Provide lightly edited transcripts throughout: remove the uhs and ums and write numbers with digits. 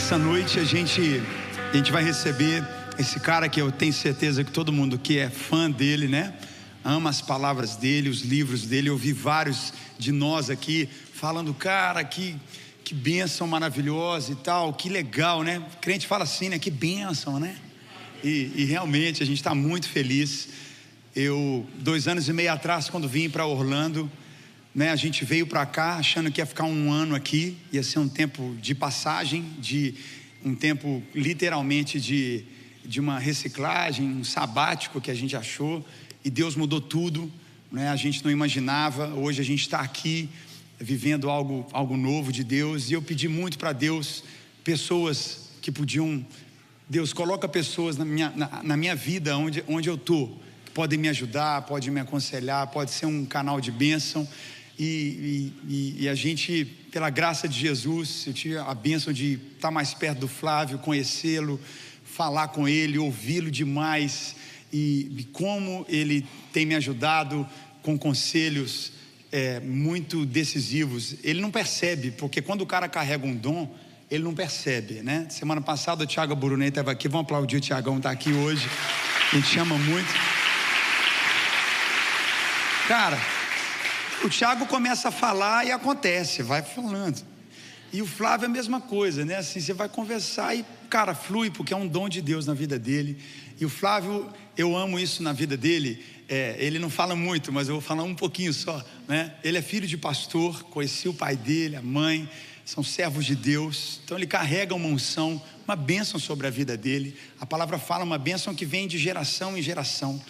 Essa noite a gente vai receber esse cara que eu tenho certeza que todo mundo que é fã dele, né? Ama as palavras dele, os livros dele. Eu vi vários de nós aqui falando, cara, que bênção maravilhosa e tal, que legal, né? O crente fala assim, né? Que bênção, né? E realmente a gente está muito feliz. Eu, 2 anos e meio atrás, quando vim para Orlando, né, a gente veio para cá achando que ia ficar 1 ano aqui, ia ser um tempo de passagem, um tempo literalmente de uma reciclagem, um sabático que a gente achou, e Deus mudou tudo, né? A gente não imaginava. Hoje a gente está aqui vivendo algo novo de Deus, e eu pedi muito para Deus pessoas que podiam. Deus, coloca pessoas na minha vida onde eu estou, que podem me ajudar, podem me aconselhar, pode ser um canal de bênção. E a gente, pela graça de Jesus, eu tive a bênção de estar mais perto do Flávio, conhecê-lo, falar com ele, ouvi-lo demais, e como ele tem me ajudado com conselhos muito decisivos. Ele não percebe, porque quando o cara carrega um dom, ele não percebe, né? Semana passada o Thiago Burunei estava aqui, vamos aplaudir o Thiagão, está aqui hoje, a gente chama muito. Cara, o Thiago começa a falar e acontece, vai falando. E o Flávio é a mesma coisa, né? Assim, você vai conversar e, cara, flui, porque é um dom de Deus na vida dele. E o Flávio, eu amo isso na vida dele. Ele não fala muito, mas eu vou falar um pouquinho só, né? Ele é filho de pastor, conheci o pai dele, a mãe, são servos de Deus. Então ele carrega uma unção, uma bênção sobre a vida dele. A palavra fala uma bênção que vem de geração em geração.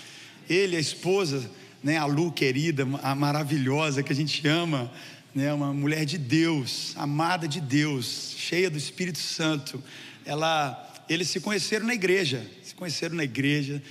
Ele, a esposa, né, a Lu querida, a maravilhosa, que a gente ama, né, uma mulher de Deus, amada de Deus, cheia do Espírito Santo. Eles se conheceram na igreja,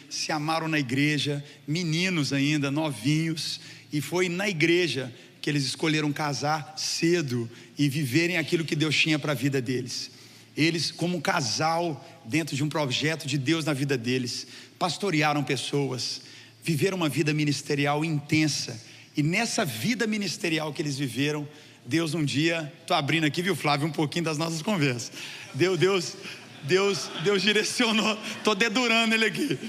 se amaram na igreja, meninos ainda, novinhos, e foi na igreja que eles escolheram casar cedo e viverem aquilo que Deus tinha para a vida deles. Eles, como um casal, dentro de um projeto de Deus na vida deles, pastorearam pessoas, viveram uma vida ministerial intensa. E nessa vida ministerial que eles viveram, Deus um dia, estou abrindo aqui, viu, Flávio, um pouquinho das nossas conversas. Deus direcionou, estou dedurando ele aqui.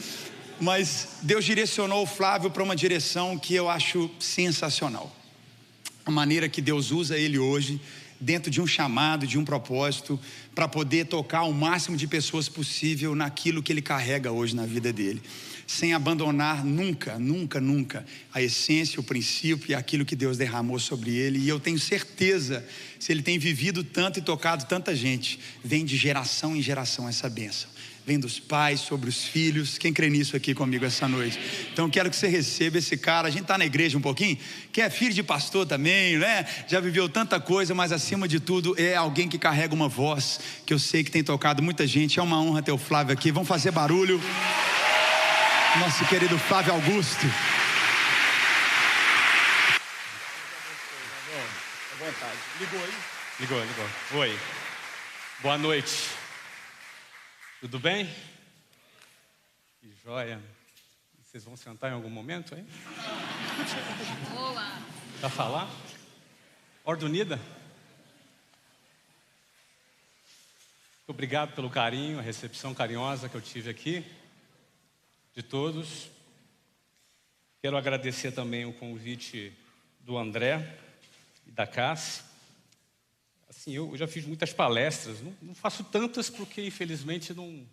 Mas Deus direcionou o Flávio para uma direção que eu acho sensacional. A maneira que Deus usa ele hoje, dentro de um chamado, de um propósito, para poder tocar o máximo de pessoas possível naquilo que ele carrega hoje na vida dele, sem abandonar nunca a essência, o princípio e aquilo que Deus derramou sobre ele. E eu tenho certeza, se ele tem vivido tanto e tocado tanta gente, vem de geração em geração essa bênção, vem dos pais sobre os filhos. Quem crê nisso aqui comigo essa noite? Então quero que você receba esse cara. A gente está na igreja um pouquinho, que é filho de pastor também, né? Já viveu tanta coisa, mas acima de tudo é alguém que carrega uma voz, que eu sei que tem tocado muita gente. É uma honra ter o Flávio aqui. Vamos fazer barulho. Nosso querido Flávio Augusto. À vontade. Ligou aí? Ligou. Oi. Boa noite. Tudo bem? Que joia. Vocês vão sentar em algum momento aí? Boa. Para falar? Ordem unida? Obrigado pelo carinho, a recepção carinhosa que eu tive aqui, de todos. Quero agradecer também o convite do André e da Cassi. Assim, eu já fiz muitas palestras, não faço tantas porque infelizmente não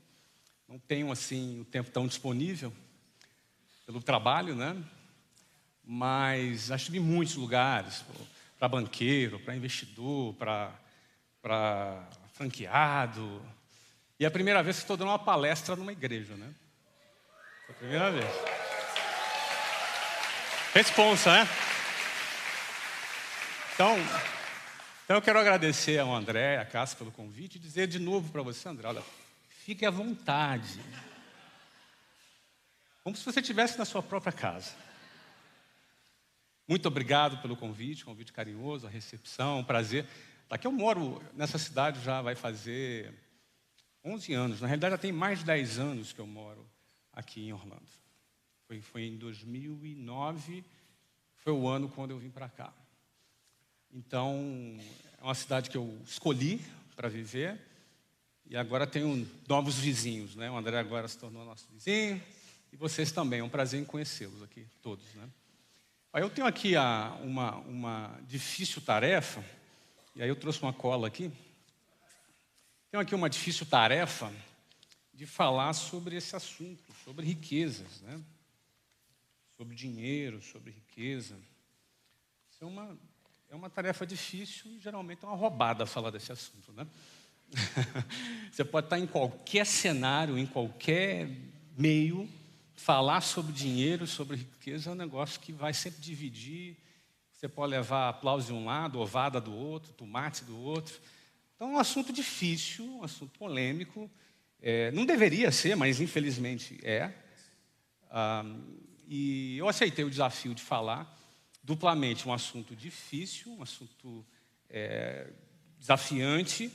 tenho assim o tempo tão disponível pelo trabalho, né? Mas já estive em muitos lugares, para banqueiro, para investidor, para franqueado. E é a primeira vez que estou dando uma palestra numa igreja, né? É a primeira vez. Responsa, né? Então eu quero agradecer ao André, à Cássia pelo convite e dizer de novo para você, André, olha, fique à vontade. Como se você estivesse na sua própria casa. Muito obrigado pelo convite carinhoso, a recepção, um prazer. Aqui eu moro nessa cidade já vai fazer 11 anos. Na realidade já tem mais de 10 anos que eu moro aqui em Orlando. Foi em 2009, foi o ano quando eu vim para cá. Então, é uma cidade que eu escolhi para viver E agora tenho novos vizinhos, né? O André agora se tornou nosso vizinho, e vocês também, é um prazer em conhecê-los aqui, todos, né? Eu tenho aqui uma difícil tarefa, e aí eu trouxe uma cola aqui. Tenho aqui uma difícil tarefa de falar sobre esse assunto, sobre riquezas, né? Sobre dinheiro, sobre riqueza. Isso é uma tarefa difícil e geralmente é uma roubada falar desse assunto, né? Você pode estar em qualquer cenário, em qualquer meio, falar sobre dinheiro, sobre riqueza é um negócio que vai sempre dividir. Você pode levar aplauso de um lado, ovada do outro, tomate do outro. Então é um assunto difícil, um assunto polêmico. Não deveria ser, mas infelizmente é. E eu aceitei o desafio de falar duplamente um assunto difícil, um assunto desafiante,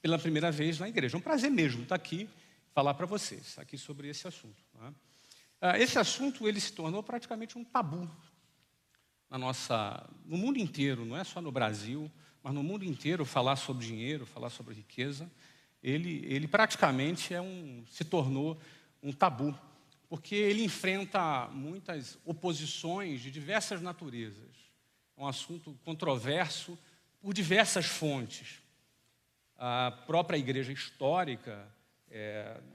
pela primeira vez na igreja. É um prazer mesmo estar aqui, falar para vocês aqui sobre esse assunto. Né? Esse assunto ele se tornou praticamente um tabu no mundo inteiro, não é só no Brasil, mas no mundo inteiro. Falar sobre dinheiro, falar sobre riqueza, ele praticamente se tornou um tabu, porque ele enfrenta muitas oposições de diversas naturezas. É um assunto controverso por diversas fontes. A própria igreja histórica,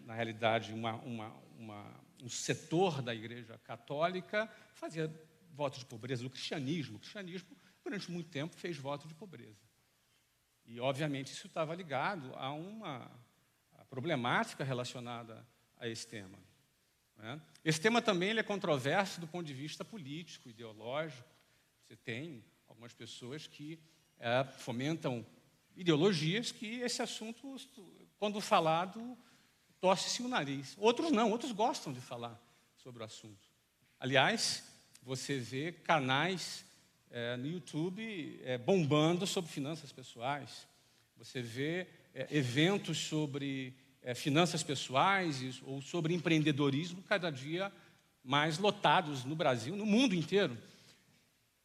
na realidade, um setor da igreja católica fazia voto de pobreza. O cristianismo, durante muito tempo, fez voto de pobreza. E, obviamente, isso estava ligado a uma problemática relacionada a esse tema. Né? Esse tema também ele é controverso do ponto de vista político, ideológico. Você tem algumas pessoas que fomentam ideologias que esse assunto, quando falado, torce-se o nariz. Outros não, outros gostam de falar sobre o assunto. Aliás, você vê canais no YouTube bombando sobre finanças pessoais. Você vê eventos sobre finanças pessoais ou sobre empreendedorismo cada dia mais lotados no Brasil, no mundo inteiro.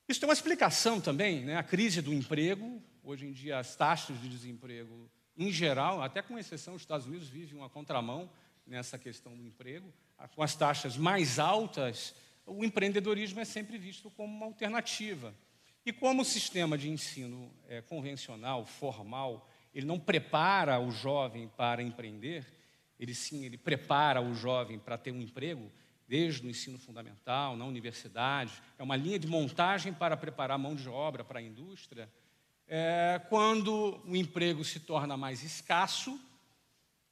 Isso tem uma explicação também, né? A crise do emprego. Hoje em dia, as taxas de desemprego, em geral, até com exceção dos Estados Unidos, vivem uma contramão nessa questão do emprego. Com as taxas mais altas, o empreendedorismo é sempre visto como uma alternativa. E como o sistema de ensino convencional, formal, ele não prepara o jovem para empreender, ele prepara o jovem para ter um emprego, desde o ensino fundamental, na universidade. É uma linha de montagem para preparar a mão de obra para a indústria. Quando o emprego se torna mais escasso,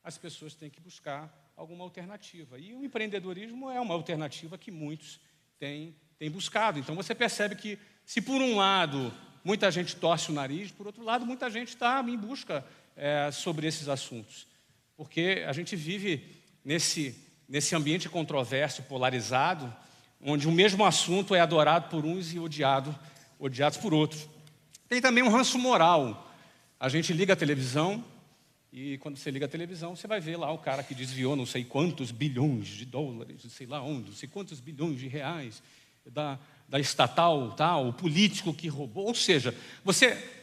as pessoas têm que buscar alguma alternativa. E o empreendedorismo é uma alternativa que muitos têm buscado. Então, você percebe que, se por um lado muita gente torce o nariz, por outro lado, muita gente está em busca sobre esses assuntos. Porque a gente vive nesse ambiente controverso, polarizado, onde o mesmo assunto é adorado por uns e odiados por outros. Tem também um ranço moral. A gente liga a televisão e, quando você liga a televisão, você vai ver lá o cara que desviou não sei quantos bilhões de dólares, não sei lá onde, não sei quantos bilhões de reais da estatal, o político que roubou. Ou seja,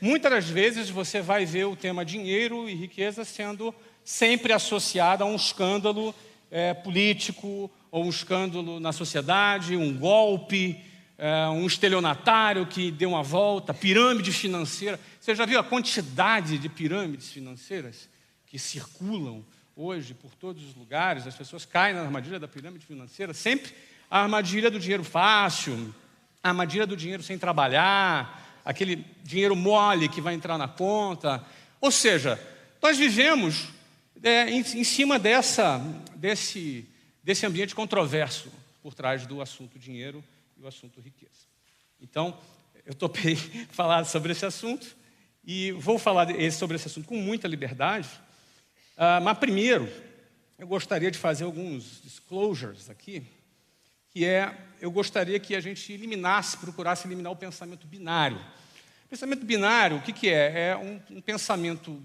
muitas das vezes você vai ver o tema dinheiro e riqueza sendo sempre associado a um escândalo político ou um escândalo na sociedade, um golpe, um estelionatário que deu uma volta, pirâmide financeira. Você já viu a quantidade de pirâmides financeiras que circulam hoje por todos os lugares? As pessoas caem na armadilha da pirâmide financeira, sempre a armadilha do dinheiro fácil, a armadilha do dinheiro sem trabalhar, aquele dinheiro mole que vai entrar na conta. Ou seja, nós vivemos em cima desse ambiente controverso por trás do assunto dinheiro e o assunto riqueza. Então, eu topei falar sobre esse assunto e vou falar sobre esse assunto com muita liberdade. Mas primeiro, eu gostaria de fazer alguns disclosures aqui, eu gostaria que a gente procurasse eliminar o pensamento binário. O pensamento binário, o que é? É um pensamento,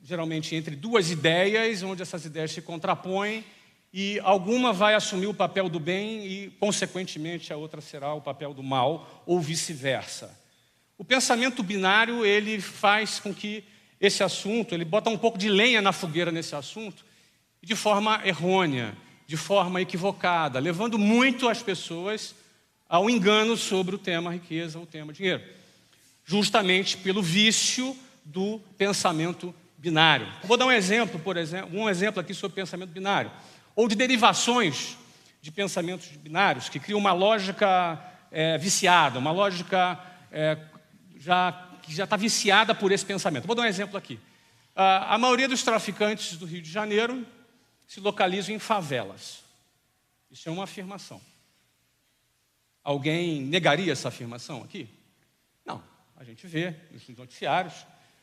geralmente, entre duas ideias, onde essas ideias se contrapõem, e alguma vai assumir o papel do bem e, consequentemente, a outra será o papel do mal, ou vice-versa. O pensamento binário, ele faz com que esse assunto, ele bota um pouco de lenha na fogueira nesse assunto, de forma errônea, de forma equivocada, levando muito as pessoas ao engano sobre o tema riqueza, o tema dinheiro, justamente pelo vício do pensamento binário. Vou dar um exemplo aqui sobre pensamento binário, ou de derivações de pensamentos binários que criam uma lógica viciada, uma lógica que já está viciada por esse pensamento. Vou dar um exemplo aqui. A maioria dos traficantes do Rio de Janeiro se localizam em favelas. Isso é uma afirmação. Alguém negaria essa afirmação aqui? Não. A gente vê nos noticiários,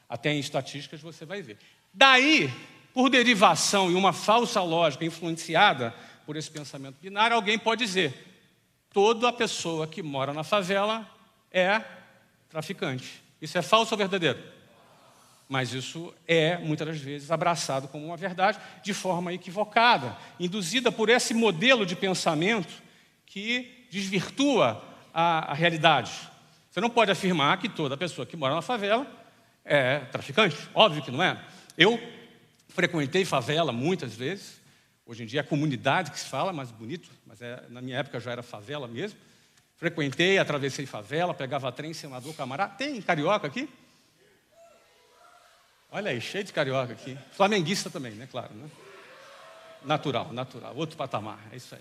até em estatísticas você vai ver. Daí, por derivação e uma falsa lógica influenciada por esse pensamento binário, alguém pode dizer: toda pessoa que mora na favela é traficante. Isso é falso ou verdadeiro? Mas isso é, muitas das vezes, abraçado como uma verdade de forma equivocada, induzida por esse modelo de pensamento que desvirtua a realidade. Você não pode afirmar que toda pessoa que mora na favela é traficante. Óbvio que não é. Eu frequentei favela muitas vezes. Hoje em dia é comunidade que se fala, mais bonito, mas na minha época já era favela mesmo. Frequentei, atravessei favela, pegava trem, Senador Camará. Tem carioca aqui? Olha aí, cheio de carioca aqui. Flamenguista também, né? Claro, né? Natural. Outro patamar, é isso aí.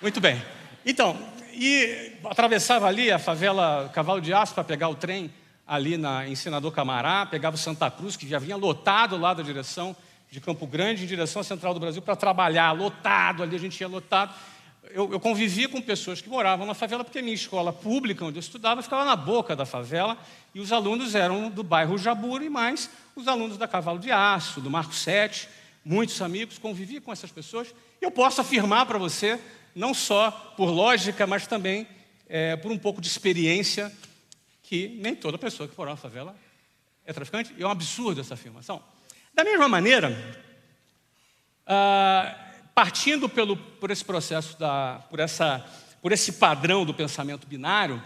Muito bem. Então, e atravessava ali a favela Cavalo de Aço para pegar o trem ali em Senador Camará, pegava o Santa Cruz, que já vinha lotado lá da direção de Campo Grande, em direção à Central do Brasil, para trabalhar, lotado, ali a gente ia lotado. Eu convivia com pessoas que moravam na favela, porque a minha escola pública, onde eu estudava, ficava na boca da favela, e os alunos eram do bairro Jaburu, e mais os alunos da Cavalo de Aço, do Marco 7, muitos amigos, convivia com essas pessoas. E eu posso afirmar para você, não só por lógica, mas também por um pouco de experiência, que nem toda pessoa que mora na favela é traficante, e é um absurdo essa afirmação. Da mesma maneira, partindo por esse processo, por esse padrão do pensamento binário,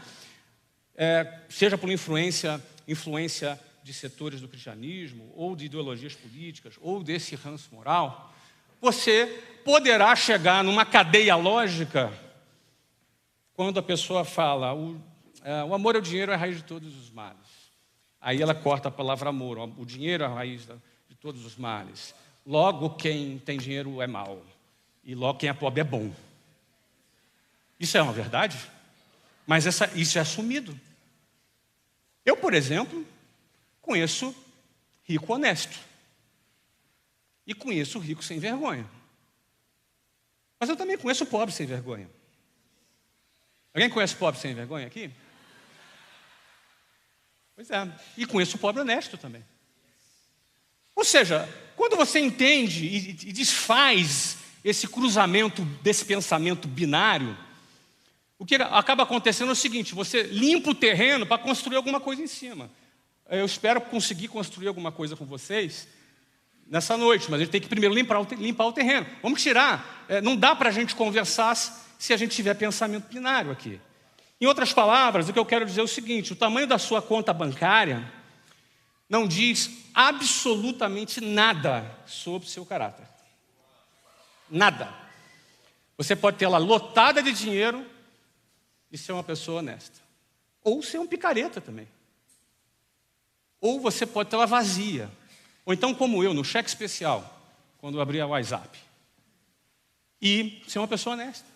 seja por influência de setores do cristianismo, ou de ideologias políticas, ou desse ranço moral, você poderá chegar numa cadeia lógica quando a pessoa fala: o amor ao dinheiro é a raiz de todos os males. Aí ela corta a palavra amor: o dinheiro é a raiz de todos os males. Logo, quem tem dinheiro é mau. E logo, quem é pobre é bom. Isso é uma verdade? Mas isso é assumido. Eu, por exemplo, conheço rico honesto. E conheço rico sem vergonha. Mas eu também conheço pobre sem vergonha. Alguém conhece pobre sem vergonha aqui? Pois é. E conheço pobre honesto também. Ou seja, quando você entende e desfaz esse cruzamento desse pensamento binário, o que acaba acontecendo é o seguinte: você limpa o terreno para construir alguma coisa em cima. Eu espero conseguir construir alguma coisa com vocês nessa noite, mas a gente tem que primeiro limpar o terreno. Vamos tirar. Não dá para a gente conversar se a gente tiver pensamento binário aqui. Em outras palavras, o que eu quero dizer é o seguinte: o tamanho da sua conta bancária não diz absolutamente nada sobre o seu caráter. Nada. Você pode ter ela lotada de dinheiro e ser uma pessoa honesta. Ou ser um picareta também. Ou você pode ter ela vazia. Ou então, como eu, no cheque especial, quando eu abri a WhatsApp. E ser uma pessoa honesta.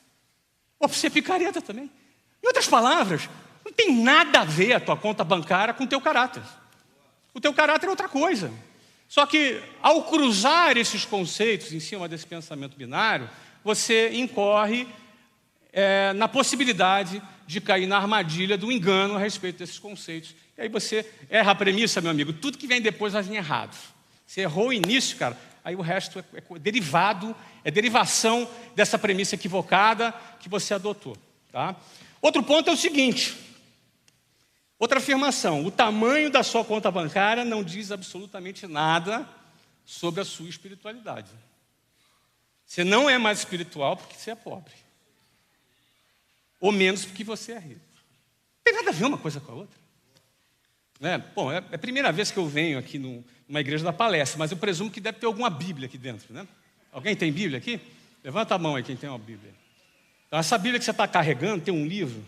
Ou ser picareta também. Em outras palavras, não tem nada a ver a tua conta bancária com o teu caráter. O teu caráter é outra coisa. Só que, ao cruzar esses conceitos em cima desse pensamento binário, você incorre na possibilidade de cair na armadilha do engano a respeito desses conceitos. E aí você erra a premissa, meu amigo. Tudo que vem depois vai vir errado. Você errou o início, cara, aí o resto é derivado, é derivação dessa premissa equivocada que você adotou. Tá? Outro ponto é o seguinte. Outra afirmação: o tamanho da sua conta bancária não diz absolutamente nada sobre a sua espiritualidade. Você não é mais espiritual porque você é pobre. Ou menos porque você é rico. Não tem nada a ver uma coisa com a outra. né? Bom, é a primeira vez que eu venho aqui numa igreja da palestra, mas eu presumo que deve ter alguma Bíblia aqui dentro, né? Alguém tem Bíblia aqui? Levanta a mão aí quem tem uma Bíblia. Então, essa Bíblia que você está carregando tem um livro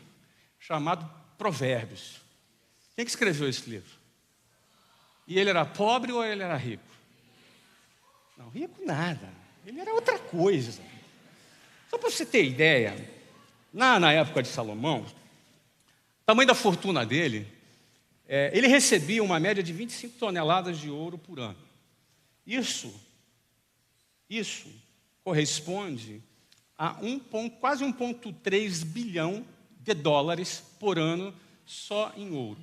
chamado Provérbios. Quem que escreveu esse livro? E ele era pobre ou ele era rico? Não, rico nada. Ele era outra coisa. Só para você ter ideia, na época de Salomão, o tamanho da fortuna dele, ele recebia uma média de 25 toneladas de ouro por ano. Isso corresponde a quase 1,3 bilhão de dólares por ano só em ouro.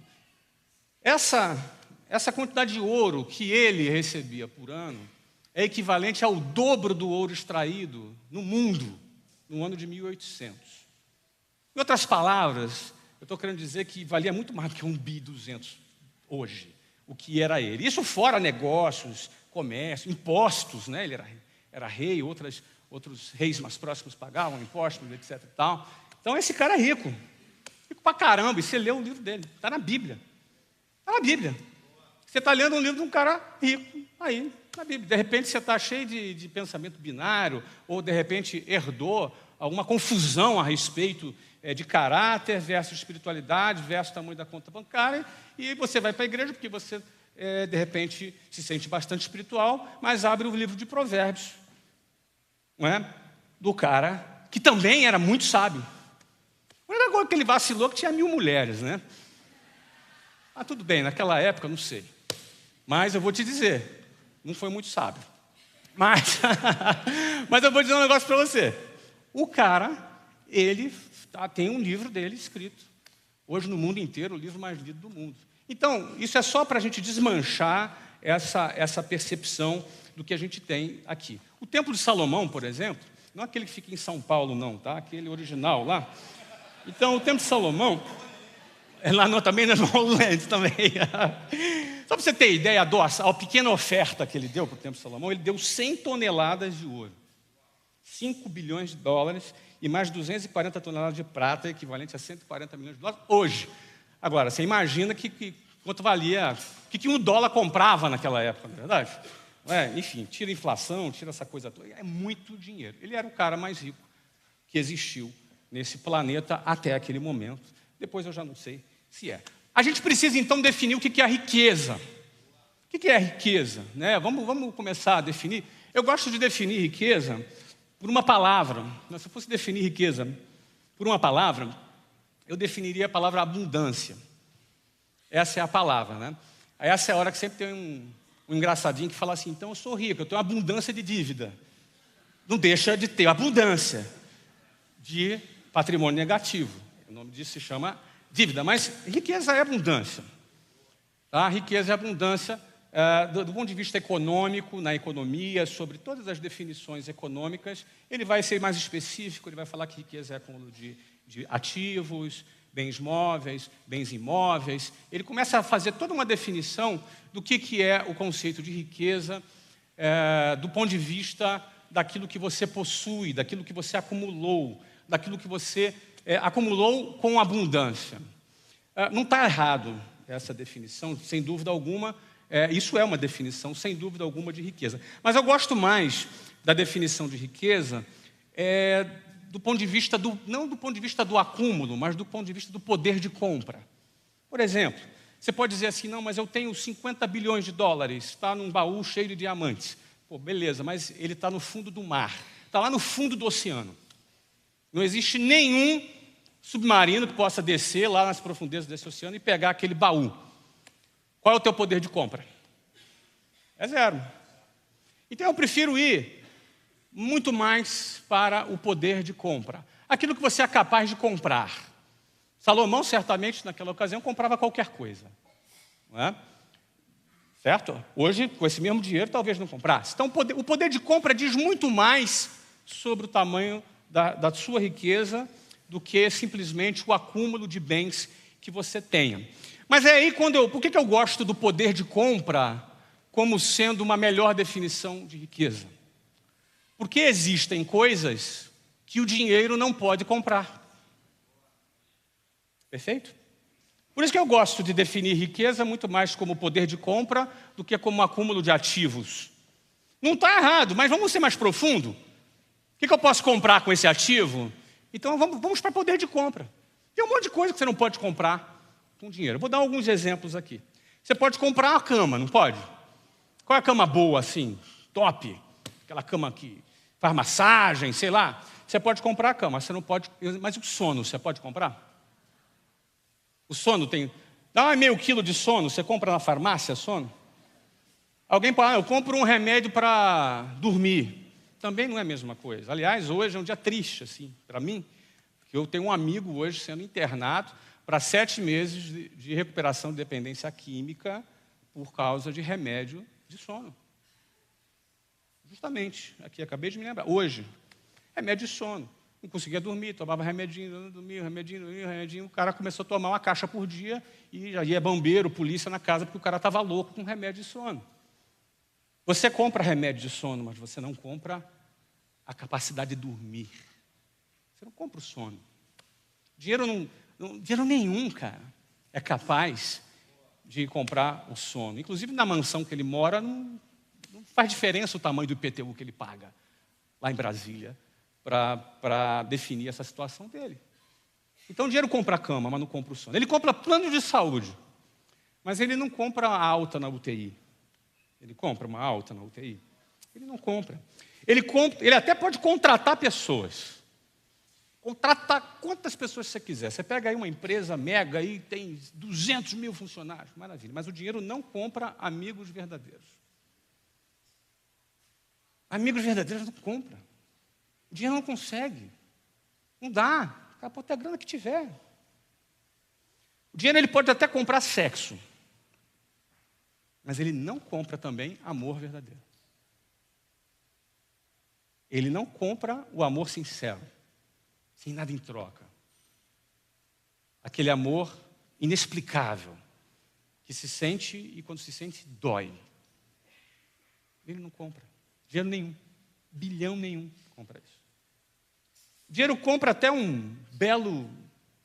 Essa quantidade de ouro que ele recebia por ano é equivalente ao dobro do ouro extraído no mundo no ano de 1800. Em outras palavras, eu estou querendo dizer que valia muito mais do que 1,2 bi hoje, o que era ele. Isso fora negócios, comércio, impostos, né? Ele era rei, outros reis mais próximos pagavam impostos, etc. E tal. Então esse cara é rico pra caramba, e você lê o livro dele, está na Bíblia. Está na Bíblia. Você está lendo um livro de um cara rico, aí, na Bíblia. De repente você está cheio de pensamento binário, ou de repente herdou alguma confusão a respeito de caráter versus espiritualidade, versus tamanho da conta bancária, e você vai para a igreja porque você, de repente, se sente bastante espiritual, mas abre o livro de Provérbios, não é? Do cara que também era muito sábio. A única coisa que ele vacilou que tinha 1.000 mulheres, né? Ah, tudo bem, naquela época, não sei. Mas eu vou te dizer, não foi muito sábio. Mas eu vou dizer um negócio para você. O cara, ele tem um livro dele escrito. Hoje, no mundo inteiro, o livro mais lido do mundo. Então, isso é só para a gente desmanchar essa percepção do que a gente tem aqui. O Templo de Salomão, por exemplo, não é aquele que fica em São Paulo, não, tá? Aquele original lá. Então, o Templo de Salomão, também na Hollande também. Só para você ter ideia, a pequena oferta que ele deu para o Templo de Salomão, ele deu 100 toneladas de ouro, 5 bilhões de dólares e mais 240 toneladas de prata, equivalente a 140 milhões de dólares hoje. Agora, você imagina quanto valia, o que um dólar comprava naquela época, não é verdade? Enfim, tira a inflação, tira essa coisa toda, é muito dinheiro. Ele era o cara mais rico que existiu nesse planeta até aquele momento. Depois eu já não sei se é. A gente precisa, então, definir o que é a riqueza. O que é a riqueza? Né? Vamos começar a definir. Eu gosto de definir riqueza por uma palavra. Se eu fosse definir riqueza por uma palavra, eu definiria a palavra abundância. Essa é a palavra, né? Aí essa é a hora que sempre tem um engraçadinho que fala assim, então eu sou rico, eu tenho abundância de dívida. Não deixa de ter abundância de patrimônio negativo. O nome disso se chama dívida, mas riqueza é abundância. Tá? Riqueza é abundância do ponto de vista econômico, na economia, sobre todas as definições econômicas. Ele vai ser mais específico, ele vai falar que riqueza é acúmulo de ativos, bens móveis, bens imóveis. Ele começa a fazer toda uma definição do que é o conceito de riqueza do ponto de vista daquilo que você possui, daquilo que você acumulou, daquilo que você acumulou com abundância. Não está errado essa definição, sem dúvida alguma. Isso é uma definição, sem dúvida alguma, de riqueza. Mas eu gosto mais da definição de riqueza do ponto de vista não do ponto de vista do acúmulo, mas do ponto de vista do poder de compra. Por exemplo, você pode dizer assim, não, mas eu tenho 50 bilhões de dólares, está num baú cheio de diamantes. Pô, beleza, mas ele está no fundo do mar, está lá no fundo do oceano. Não existe nenhum submarino que possa descer lá nas profundezas desse oceano e pegar aquele baú. Qual é o teu poder de compra? É zero. Então eu prefiro ir muito mais para o poder de compra. Aquilo que você é capaz de comprar. Salomão, certamente, naquela ocasião, comprava qualquer coisa. Não é? Certo? Hoje, com esse mesmo dinheiro, talvez não comprasse. Então, o poder de compra diz muito mais sobre o tamanho da sua riqueza do que simplesmente o acúmulo de bens que você tenha. Mas aí, por que eu gosto do poder de compra como sendo uma melhor definição de riqueza? Porque existem coisas que o dinheiro não pode comprar. Perfeito? Por isso que eu gosto de definir riqueza muito mais como poder de compra do que como um acúmulo de ativos. Não está errado, mas vamos ser mais profundo. O que eu posso comprar com esse ativo? Então vamos para poder de compra. Tem um monte de coisa que você não pode comprar com dinheiro. Eu vou dar alguns exemplos aqui. Você pode comprar uma cama, não pode? Qual é a cama boa assim? Top. Aquela cama que faz massagem, sei lá. Você pode comprar a cama, você não pode. Mas o sono, você pode comprar? O sono tem. Dá meio quilo de sono, você compra na farmácia sono? Alguém fala, eu compro um remédio para dormir. Também não é a mesma coisa. Aliás, hoje é um dia triste, assim, para mim, porque eu tenho um amigo hoje sendo internado para 7 meses de recuperação de dependência química por causa de remédio de sono. Justamente, aqui acabei de me lembrar. Hoje, remédio de sono. Não conseguia dormir, tomava remedinho, não dormia, remedinho. O cara começou a tomar uma caixa por dia e já ia bombeiro, polícia na casa, porque o cara estava louco com remédio de sono. Você compra remédio de sono, mas você não compra a capacidade de dormir. Você não compra o sono. Dinheiro nenhum, cara, é capaz de comprar o sono. Inclusive, na mansão que ele mora, não faz diferença o tamanho do IPTU que ele paga lá em Brasília para definir essa situação dele. Então, o dinheiro compra a cama, mas não compra o sono. Ele compra plano de saúde, mas ele não compra a alta na UTI. Ele compra uma alta na UTI? Ele não compra. Ele até pode contratar pessoas. Contrata quantas pessoas você quiser. Você pega aí uma empresa mega e tem 200 mil funcionários. Maravilha. Mas o dinheiro não compra amigos verdadeiros. Amigos verdadeiros não compra. O dinheiro não consegue. Não dá. O cara pode ter a grana que tiver. O dinheiro ele pode até comprar sexo. Mas ele não compra também amor verdadeiro. Ele não compra o amor sincero, sem nada em troca. Aquele amor inexplicável, que se sente e quando se sente, dói. Ele não compra. Dinheiro nenhum. Bilhão nenhum compra isso. O dinheiro compra até um belo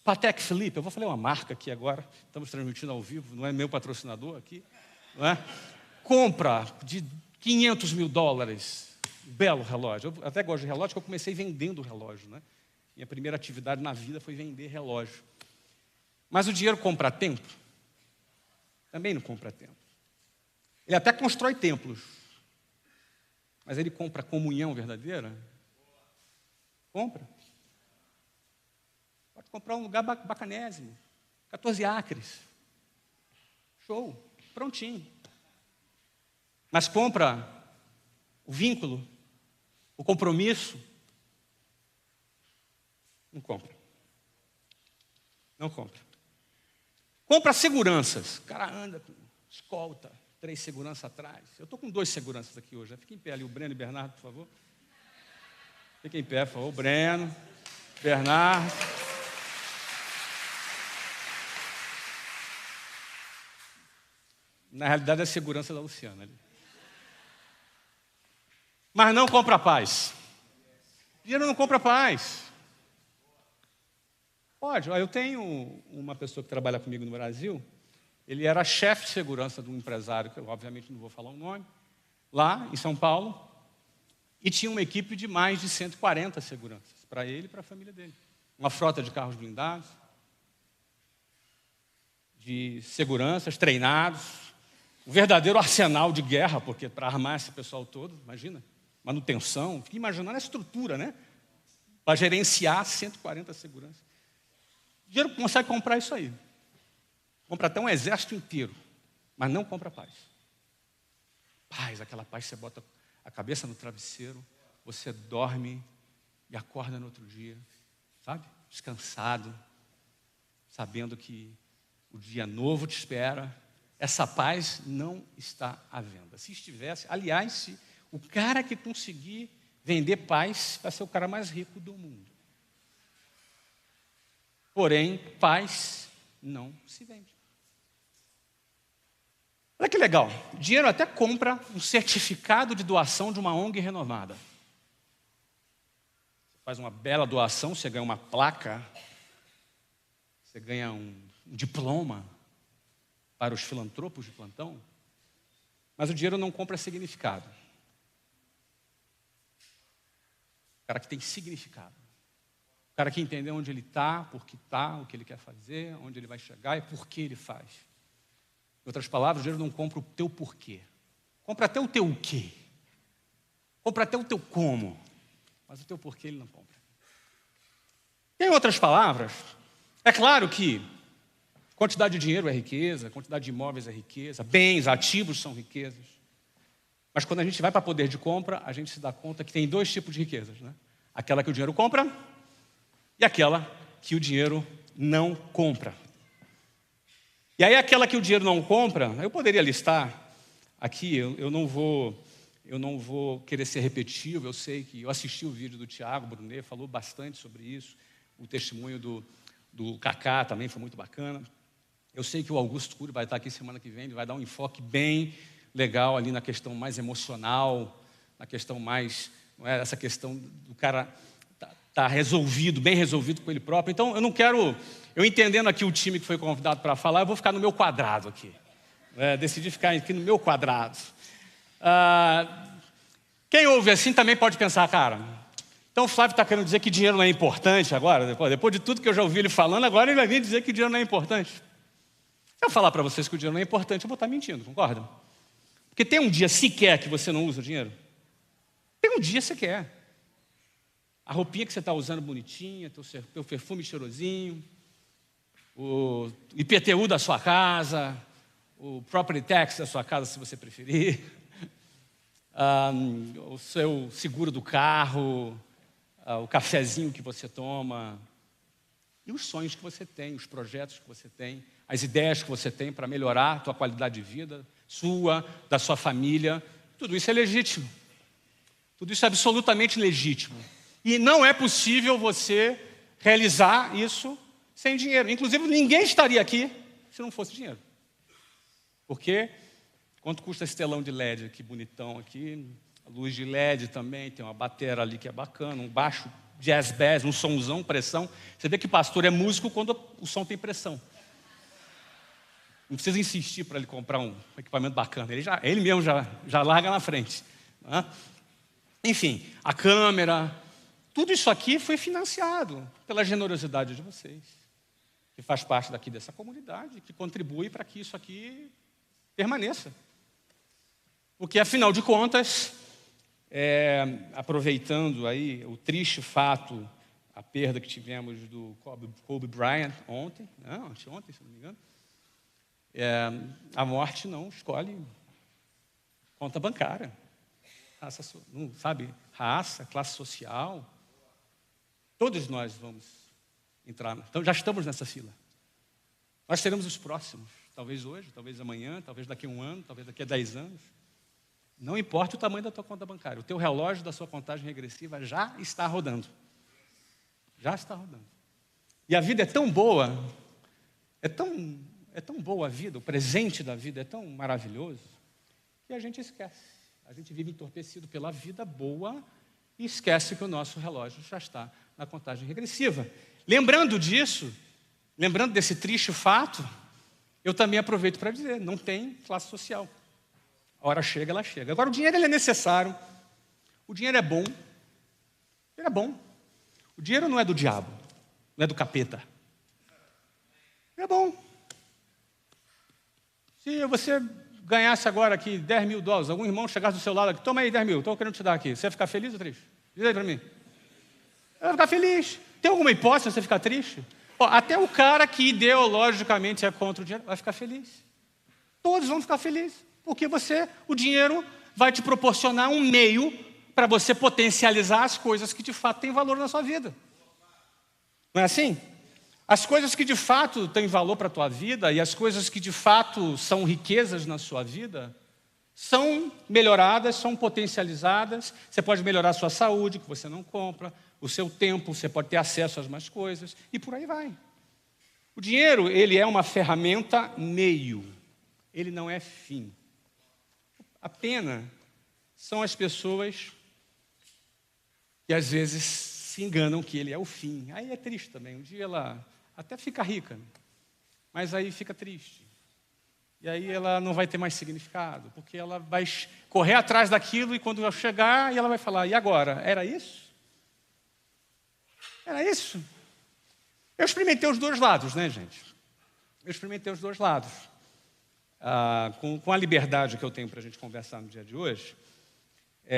Patek Philippe. Eu vou falar uma marca aqui agora. Estamos transmitindo ao vivo, não é meu patrocinador aqui. Não é? Compra de $500 mil. Belo relógio. Eu até gosto de relógio, porque eu comecei vendendo relógio. Né? Minha primeira atividade na vida foi vender relógio. Mas o dinheiro compra tempo? Também não compra tempo. Ele até constrói templos. Mas ele compra comunhão verdadeira? Compra. Pode comprar um lugar bacanésimo. 14 acres. Show. Prontinho. Mas compra o vínculo, o compromisso? Não compra. Não compra. Compra seguranças. O cara anda com escolta, 3 seguranças atrás. Eu estou com 2 seguranças aqui hoje. Fica em pé ali, o Breno e o Bernardo, por favor. Fica em pé, por favor. O Breno, Bernardo. Na realidade, é a segurança da Luciana ali. Mas não compra paz. Dinheiro não compra paz. Pode. Eu tenho uma pessoa que trabalha comigo no Brasil. Ele era chefe de segurança de um empresário, que eu obviamente não vou falar o nome, lá em São Paulo. E tinha uma equipe de mais de 140 seguranças, para ele e para a família dele. Uma frota de carros blindados, de seguranças treinados, um verdadeiro arsenal de guerra, porque para armar esse pessoal todo, imagina, manutenção, fica imaginando a estrutura, né? Para gerenciar 140 seguranças. O dinheiro consegue comprar isso aí. Compra até um exército inteiro, mas não compra paz. Paz, aquela paz, você bota a cabeça no travesseiro, você dorme e acorda no outro dia, sabe? Descansado, sabendo que o dia novo te espera. Essa paz não está à venda. Se estivesse, aliás, se o cara que conseguir vender paz vai ser o cara mais rico do mundo. Porém, paz não se vende. Olha que legal, o dinheiro até compra um certificado de doação de uma ONG renomada. Você faz uma bela doação, você ganha uma placa, você ganha um um diploma para os filantropos de plantão, mas o dinheiro não compra significado. O cara que tem significado. O cara que entendeu onde ele está, por que está, o que ele quer fazer, onde ele vai chegar e por que ele faz. Em outras palavras, o dinheiro não compra o teu porquê. Compra até o teu o quê. Compra até o teu como. Mas o teu porquê ele não compra. Em outras palavras, é claro que quantidade de dinheiro é riqueza, quantidade de imóveis é riqueza, bens, ativos são riquezas. Mas quando a gente vai para poder de compra, a gente se dá conta que tem dois tipos de riquezas, né? Aquela que o dinheiro compra e aquela que o dinheiro não compra. E aí aquela que o dinheiro não compra, eu poderia listar aqui, eu não vou querer ser repetitivo, eu sei que eu assisti o vídeo do Tiago Brunet, falou bastante sobre isso, o testemunho do Cacá também foi muito bacana. Eu sei que o Augusto Cury vai estar aqui semana que vem, ele vai dar um enfoque bem legal ali na questão mais emocional, na questão mais, não é, essa questão do cara tá resolvido, bem resolvido com ele próprio. Então eu não quero, eu entendendo aqui o time que foi convidado para falar, eu vou ficar no meu quadrado aqui. Decidi ficar aqui no meu quadrado. Quem ouve assim também pode pensar, cara, então o Flávio está querendo dizer que dinheiro não é importante agora? Depois de tudo que eu já ouvi ele falando, agora ele vai vir dizer que dinheiro não é importante. Se eu falar para vocês que o dinheiro não é importante, eu vou estar mentindo, concordam? Porque tem um dia sequer que você não usa o dinheiro? Tem um dia sequer. A roupinha que você está usando bonitinha, teu perfume cheirosinho, o IPTU da sua casa, o property tax da sua casa, se você preferir, o seu seguro do carro, o cafezinho que você toma, e os sonhos que você tem, os projetos que você tem, as ideias que você tem para melhorar a tua qualidade de vida, sua, da sua família, tudo isso é legítimo. Tudo isso é absolutamente legítimo. E não é possível você realizar isso sem dinheiro. Inclusive, ninguém estaria aqui se não fosse dinheiro. Porque quanto custa esse telão de LED aqui, bonitão aqui, a luz de LED também, tem uma bateria ali que é bacana, um baixo jazz bass, um somzão, pressão. Você vê que pastor é músico quando o som tem pressão. Não precisa insistir para ele comprar um equipamento bacana. Ele mesmo já larga na frente. Né? Enfim, a câmera, tudo isso aqui foi financiado pela generosidade de vocês, que faz parte daqui dessa comunidade, que contribui para que isso aqui permaneça. Porque, afinal de contas, aproveitando aí o triste fato, a perda que tivemos do Kobe Bryant ontem, anteontem, se não me engano, a morte não escolhe conta bancária, não sabe, raça, classe social. Todos nós vamos entrar, então já estamos nessa fila. Nós seremos os próximos, talvez hoje, talvez amanhã, talvez daqui a 1 ano, talvez daqui a 10 anos. Não importa o tamanho da tua conta bancária, o teu relógio da sua contagem regressiva já está rodando. Já está rodando. E a vida é tão boa, é tão boa a vida, o presente da vida é tão maravilhoso, que a gente esquece. A gente vive entorpecido pela vida boa e esquece que o nosso relógio já está na contagem regressiva. Lembrando disso, lembrando desse triste fato, eu também aproveito para dizer, não tem classe social. A hora chega, ela chega. Agora, o dinheiro ele é necessário, o dinheiro é bom, ele é bom. O dinheiro não é do diabo, não é do capeta. Ele é bom. Se você ganhasse agora aqui $10 mil, algum irmão chegasse do seu lado aqui, toma aí 10 mil, estou querendo te dar aqui. Você vai ficar feliz ou triste? Diz aí para mim. Eu vou ficar feliz. Tem alguma hipótese de você ficar triste? Até o cara que ideologicamente é contra o dinheiro vai ficar feliz. Todos vão ficar felizes. Porque o dinheiro vai te proporcionar um meio para você potencializar as coisas que de fato têm valor na sua vida. Não é assim? As coisas que de fato têm valor para a tua vida e as coisas que de fato são riquezas na sua vida são melhoradas, são potencializadas. Você pode melhorar a sua saúde, que você não compra, o seu tempo, você pode ter acesso às mais coisas e por aí vai. O dinheiro, ele é uma ferramenta meio, ele não é fim. A pena são as pessoas que às vezes se enganam que ele é o fim. Aí é triste também. Um dia ela até fica rica, mas aí fica triste. E aí ela não vai ter mais significado, porque ela vai correr atrás daquilo e quando eu chegar, ela vai falar, e agora? Era isso? Era isso? Eu experimentei os dois lados, né, gente? Eu experimentei os dois lados. Com a liberdade que eu tenho para a gente conversar no dia de hoje,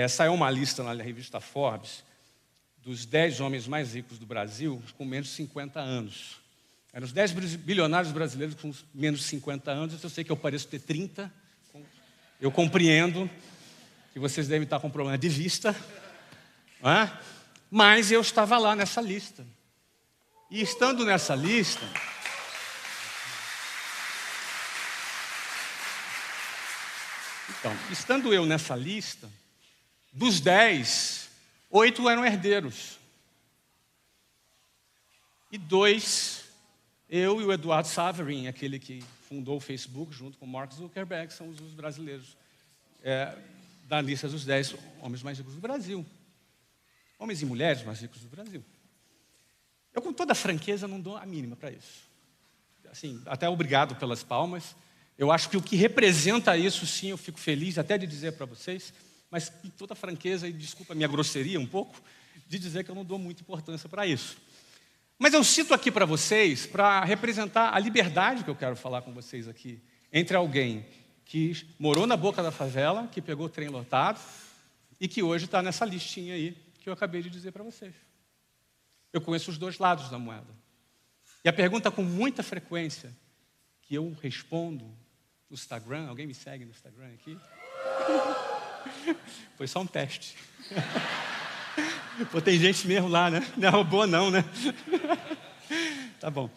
saiu uma lista na revista Forbes dos 10 homens mais ricos do Brasil com menos de 50 anos. Eram os 10 bilionários brasileiros com menos de 50 anos. Eu sei que eu pareço ter 30. Eu compreendo que vocês devem estar com problema de vista. Não é? Mas eu estava lá nessa lista. E estando nessa lista... Então, estando eu nessa lista, dos 10, 8 eram herdeiros. E 2, eu e o Eduardo Saverin, aquele que fundou o Facebook junto com o Mark Zuckerberg, são os brasileiros da lista dos 10 homens mais ricos do Brasil. Homens e mulheres mais ricos do Brasil. Eu, com toda a franqueza, não dou a mínima para isso. Assim, até obrigado pelas palmas. Eu acho que o que representa isso, sim, eu fico feliz até de dizer para vocês, mas com toda a franqueza, e desculpa a minha grosseria um pouco, de dizer que eu não dou muita importância para isso. Mas eu cito aqui para vocês, para representar a liberdade que eu quero falar com vocês aqui, entre alguém que morou na boca da favela, que pegou o trem lotado, e que hoje está nessa listinha aí, que eu acabei de dizer para vocês. Eu conheço os dois lados da moeda. E a pergunta com muita frequência que eu respondo no Instagram, alguém me segue no Instagram aqui? Foi só um teste. Pô, tem gente mesmo lá, né? Não é robô não, né? Tá bom.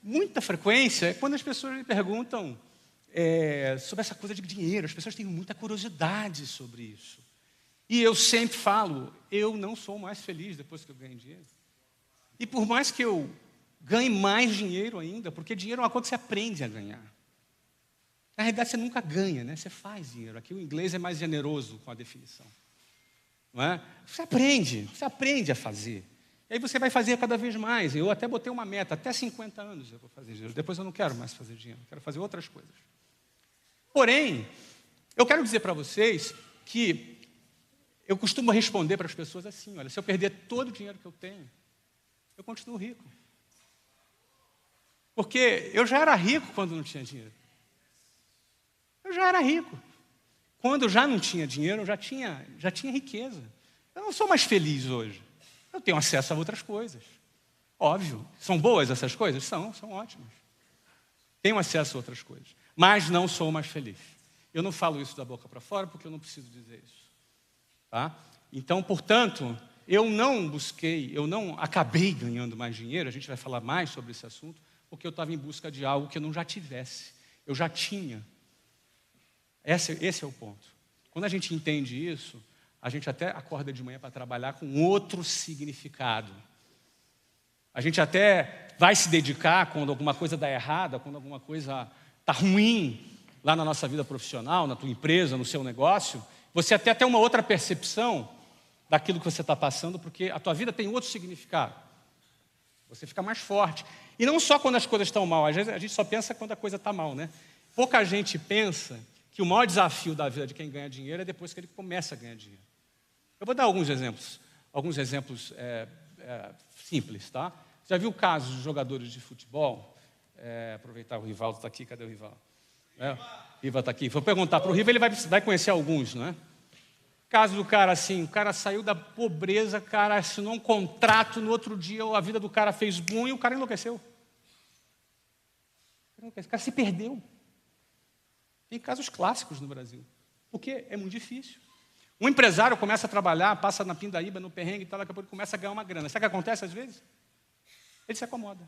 Muita frequência é quando as pessoas me perguntam sobre essa coisa de dinheiro. As pessoas têm muita curiosidade sobre isso. E eu sempre falo, eu não sou mais feliz depois que eu ganho dinheiro. E por mais que eu ganhe mais dinheiro ainda, porque dinheiro é uma coisa que você aprende a ganhar. Na realidade, você nunca ganha, né? Você faz dinheiro. Aqui o inglês é mais generoso com a definição. Não é? Você aprende a fazer. E aí você vai fazer cada vez mais. Eu até botei uma meta, até 50 anos eu vou fazer dinheiro. Depois eu não quero mais fazer dinheiro, eu quero fazer outras coisas. Porém, eu quero dizer para vocês que eu costumo responder para as pessoas assim, olha, se eu perder todo o dinheiro que eu tenho, eu continuo rico. Porque eu já era rico quando não tinha dinheiro. Eu já era rico. Quando eu já não tinha dinheiro, eu já tinha riqueza. Eu não sou mais feliz hoje. Eu tenho acesso a outras coisas. Óbvio. São boas essas coisas? São ótimas. Tenho acesso a outras coisas. Mas não sou mais feliz. Eu não falo isso da boca para fora porque eu não preciso dizer isso. Tá? Então, portanto, eu não acabei ganhando mais dinheiro, a gente vai falar mais sobre esse assunto, porque eu estava em busca de algo que eu não já tivesse. Eu já tinha. Esse é o ponto. Quando a gente entende isso, a gente até acorda de manhã para trabalhar com outro significado. A gente até vai se dedicar quando alguma coisa dá errada, quando alguma coisa está ruim lá na nossa vida profissional, na tua empresa, no seu negócio, você até tem uma outra percepção daquilo que você está passando, porque a tua vida tem outro significado. Você fica mais forte. E não só quando as coisas estão mal, às vezes a gente só pensa quando a coisa está mal, né? Pouca gente pensa que o maior desafio da vida de quem ganha dinheiro é depois que ele começa a ganhar dinheiro. Eu vou dar alguns exemplos simples, tá? Já viu casos de jogadores de futebol? Aproveitar, o Rivaldo está aqui, cadê o Rivaldo? O Rivaldo está aqui. Vou perguntar para o Rivaldo, ele vai conhecer alguns, não é? Caso do cara assim, o cara saiu da pobreza, o cara assinou um contrato, no outro dia a vida do cara fez boom e o cara enlouqueceu. O cara se perdeu. Tem casos clássicos no Brasil, porque é muito difícil. Um empresário começa a trabalhar, passa na pindaíba, no perrengue e tal, daqui a pouco começa a ganhar uma grana. Sabe o que acontece às vezes? Ele se acomoda.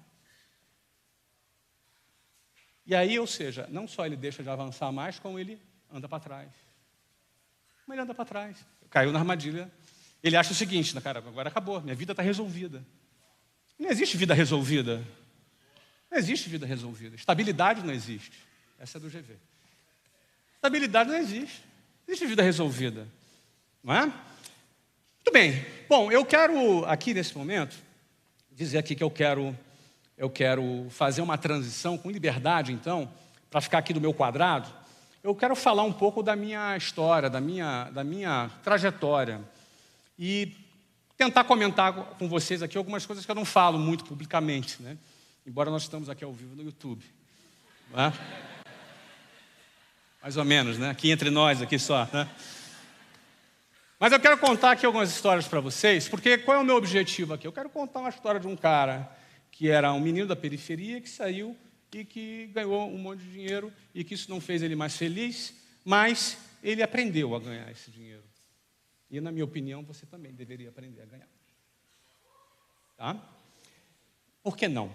E aí, ou seja, não só ele deixa de avançar mais, como ele anda para trás. Como ele anda para trás. Caiu na armadilha. Ele acha o seguinte, cara, agora acabou, minha vida está resolvida. Não existe vida resolvida. Não existe vida resolvida. Estabilidade não existe. Essa é do GV. Estabilidade não existe. Não existe vida resolvida. Não é? Muito bem. Bom, eu quero aqui nesse momento dizer aqui que eu quero eu quero fazer uma transição com liberdade, então, para ficar aqui do meu quadrado. Eu quero falar um pouco da minha história, da minha trajetória e tentar comentar com vocês aqui algumas coisas que eu não falo muito publicamente, né? Embora nós estamos aqui ao vivo no YouTube. Não é? Mais ou menos, né? Aqui entre nós, aqui só, né? Mas eu quero contar aqui algumas histórias para vocês, porque qual é o meu objetivo aqui? Eu quero contar uma história de um cara que era um menino da periferia, que saiu e que ganhou um monte de dinheiro, e que isso não fez ele mais feliz, mas ele aprendeu a ganhar esse dinheiro. E, na minha opinião, você também deveria aprender a ganhar. Tá? Por que não?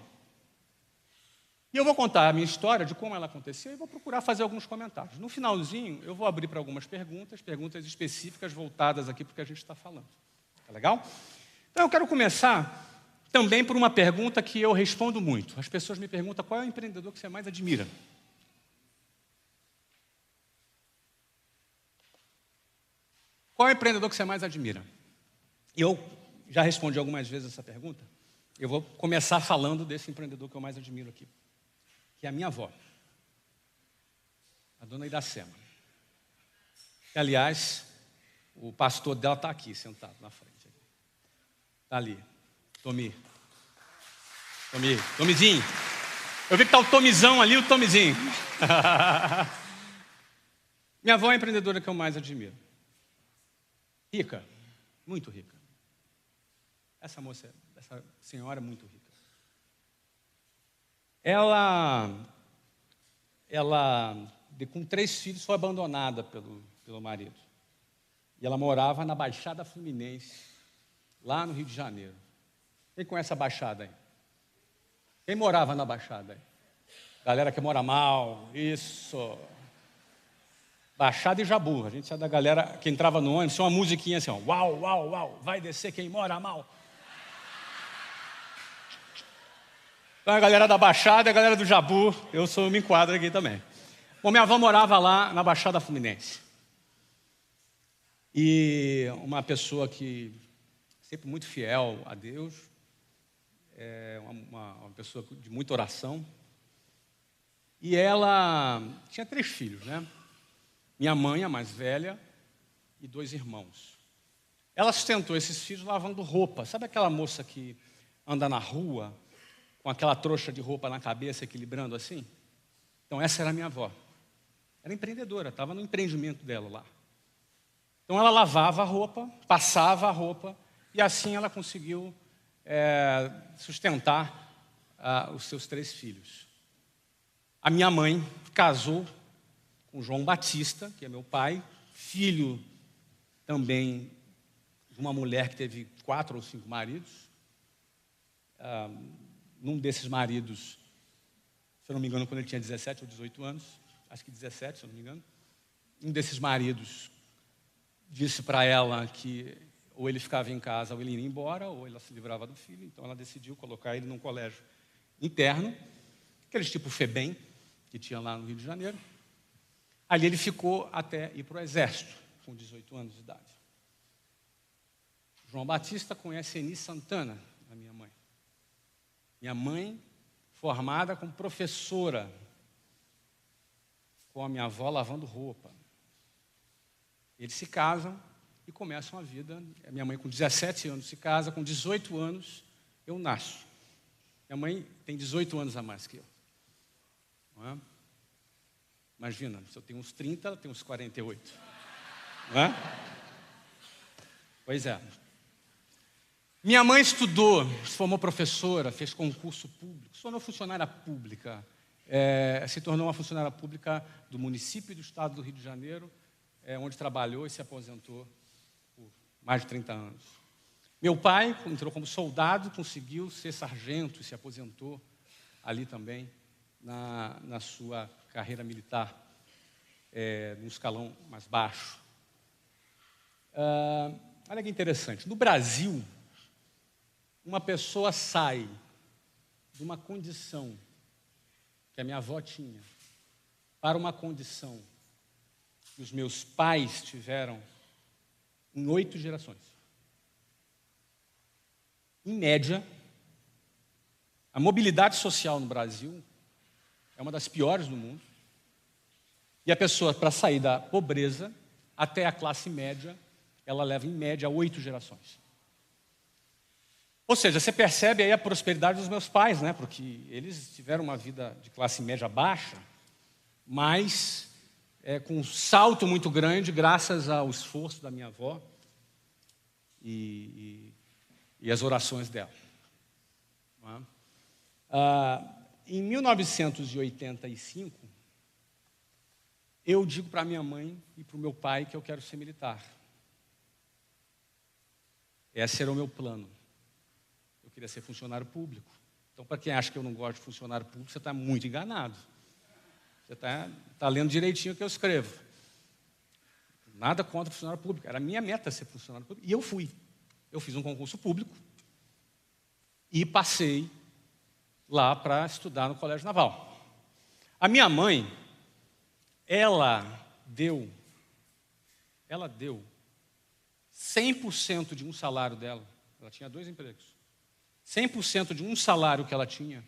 E eu vou contar a minha história de como ela aconteceu e vou procurar fazer alguns comentários. No finalzinho, eu vou abrir para algumas perguntas específicas voltadas aqui para o que a gente está falando. Tá legal? Então, eu quero começar também por uma pergunta que eu respondo muito. As pessoas me perguntam qual é o empreendedor que você mais admira. Qual é o empreendedor que você mais admira? Eu já respondi algumas vezes essa pergunta. Eu vou começar falando desse empreendedor que eu mais admiro aqui, que é a minha avó, a dona Iracema. Que, aliás, o pastor dela está aqui, sentado na frente. Está ali. Tomizinho. Eu vi que está o Tomizão ali, o Tomizinho. Minha avó é a empreendedora que eu mais admiro. Rica, muito rica. Essa senhora é muito rica. Ela com 3 filhos, foi abandonada pelo marido. E ela morava na Baixada Fluminense, lá no Rio de Janeiro. Quem conhece a Baixada aí? Quem morava na Baixada aí? Galera que mora mal, isso. Baixada e Jabu. A gente é da galera que entrava no ônibus, tinha uma musiquinha assim, ó, uau, uau, uau, vai descer quem mora mal. Então a galera da Baixada e a galera do Jabu, eu me enquadro aqui também. Bom, minha avó morava lá na Baixada Fluminense. E uma pessoa que sempre muito fiel a Deus, uma pessoa de muita oração. E ela tinha 3 filhos, né? Minha mãe, a mais velha, e 2 irmãos. Ela sustentou esses filhos lavando roupa. Sabe aquela moça que anda na rua com aquela trouxa de roupa na cabeça, equilibrando assim? Então, essa era a minha avó. Era empreendedora, estava no empreendimento dela lá. Então, ela lavava a roupa, passava a roupa, e assim ela conseguiu sustentar os seus 3 filhos. A minha mãe casou com João Batista, que é meu pai, filho também de uma mulher que teve 4 ou 5 maridos. Num desses maridos, se eu não me engano, quando ele tinha 17 ou 18 anos, acho que 17, se eu não me engano, um desses maridos disse para ela que ou ele ficava em casa ou ele ia embora, ou ela se livrava do filho. Então ela decidiu colocar ele num colégio interno, aqueles tipo FEBEM, que tinha lá no Rio de Janeiro. Ali ele ficou até ir para o exército, com 18 anos de idade. João Batista conhece Eni Santana, a minha mãe. Minha mãe, formada como professora, com a minha avó lavando roupa. Eles se casam e começam a vida. A minha mãe, com 17 anos, se casa, com 18 anos, eu nasço. Minha mãe tem 18 anos a mais que eu. Não é? Imagina, se eu tenho uns 30, ela tem uns 48. Não é? Pois é. Minha mãe estudou, se formou professora, fez concurso público, se tornou funcionária pública, se tornou uma funcionária pública do município e do estado do Rio de Janeiro, onde trabalhou e se aposentou por mais de 30 anos. Meu pai entrou como soldado, conseguiu ser sargento e se aposentou ali também na sua carreira militar, num escalão mais baixo. Olha que interessante, no Brasil, uma pessoa sai de uma condição que a minha avó tinha para uma condição que os meus pais tiveram em 8 gerações. Em média, A mobilidade social no Brasil é uma das piores do mundo. E a pessoa, para sair da pobreza até a classe média, ela leva, em média, 8 gerações. Ou seja, você percebe aí a prosperidade dos meus pais, né? Porque eles tiveram uma vida de classe média baixa, mas com um salto muito grande, graças ao esforço da minha avó e as orações dela. Em 1985, eu digo para minha mãe e para o meu pai que eu quero ser militar. Esse era o meu plano. Eu queria ser funcionário público. Então, para quem acha que eu não gosto de funcionário público, você está muito enganado. Você está lendo direitinho o que eu escrevo. Nada contra funcionário público. Era a minha meta ser funcionário público. E eu fui. Eu fiz um concurso público e passei lá para estudar no Colégio Naval. A minha mãe, ela deu 100% de um salário dela. Ela tinha 2 empregos. 100% de um salário que ela tinha,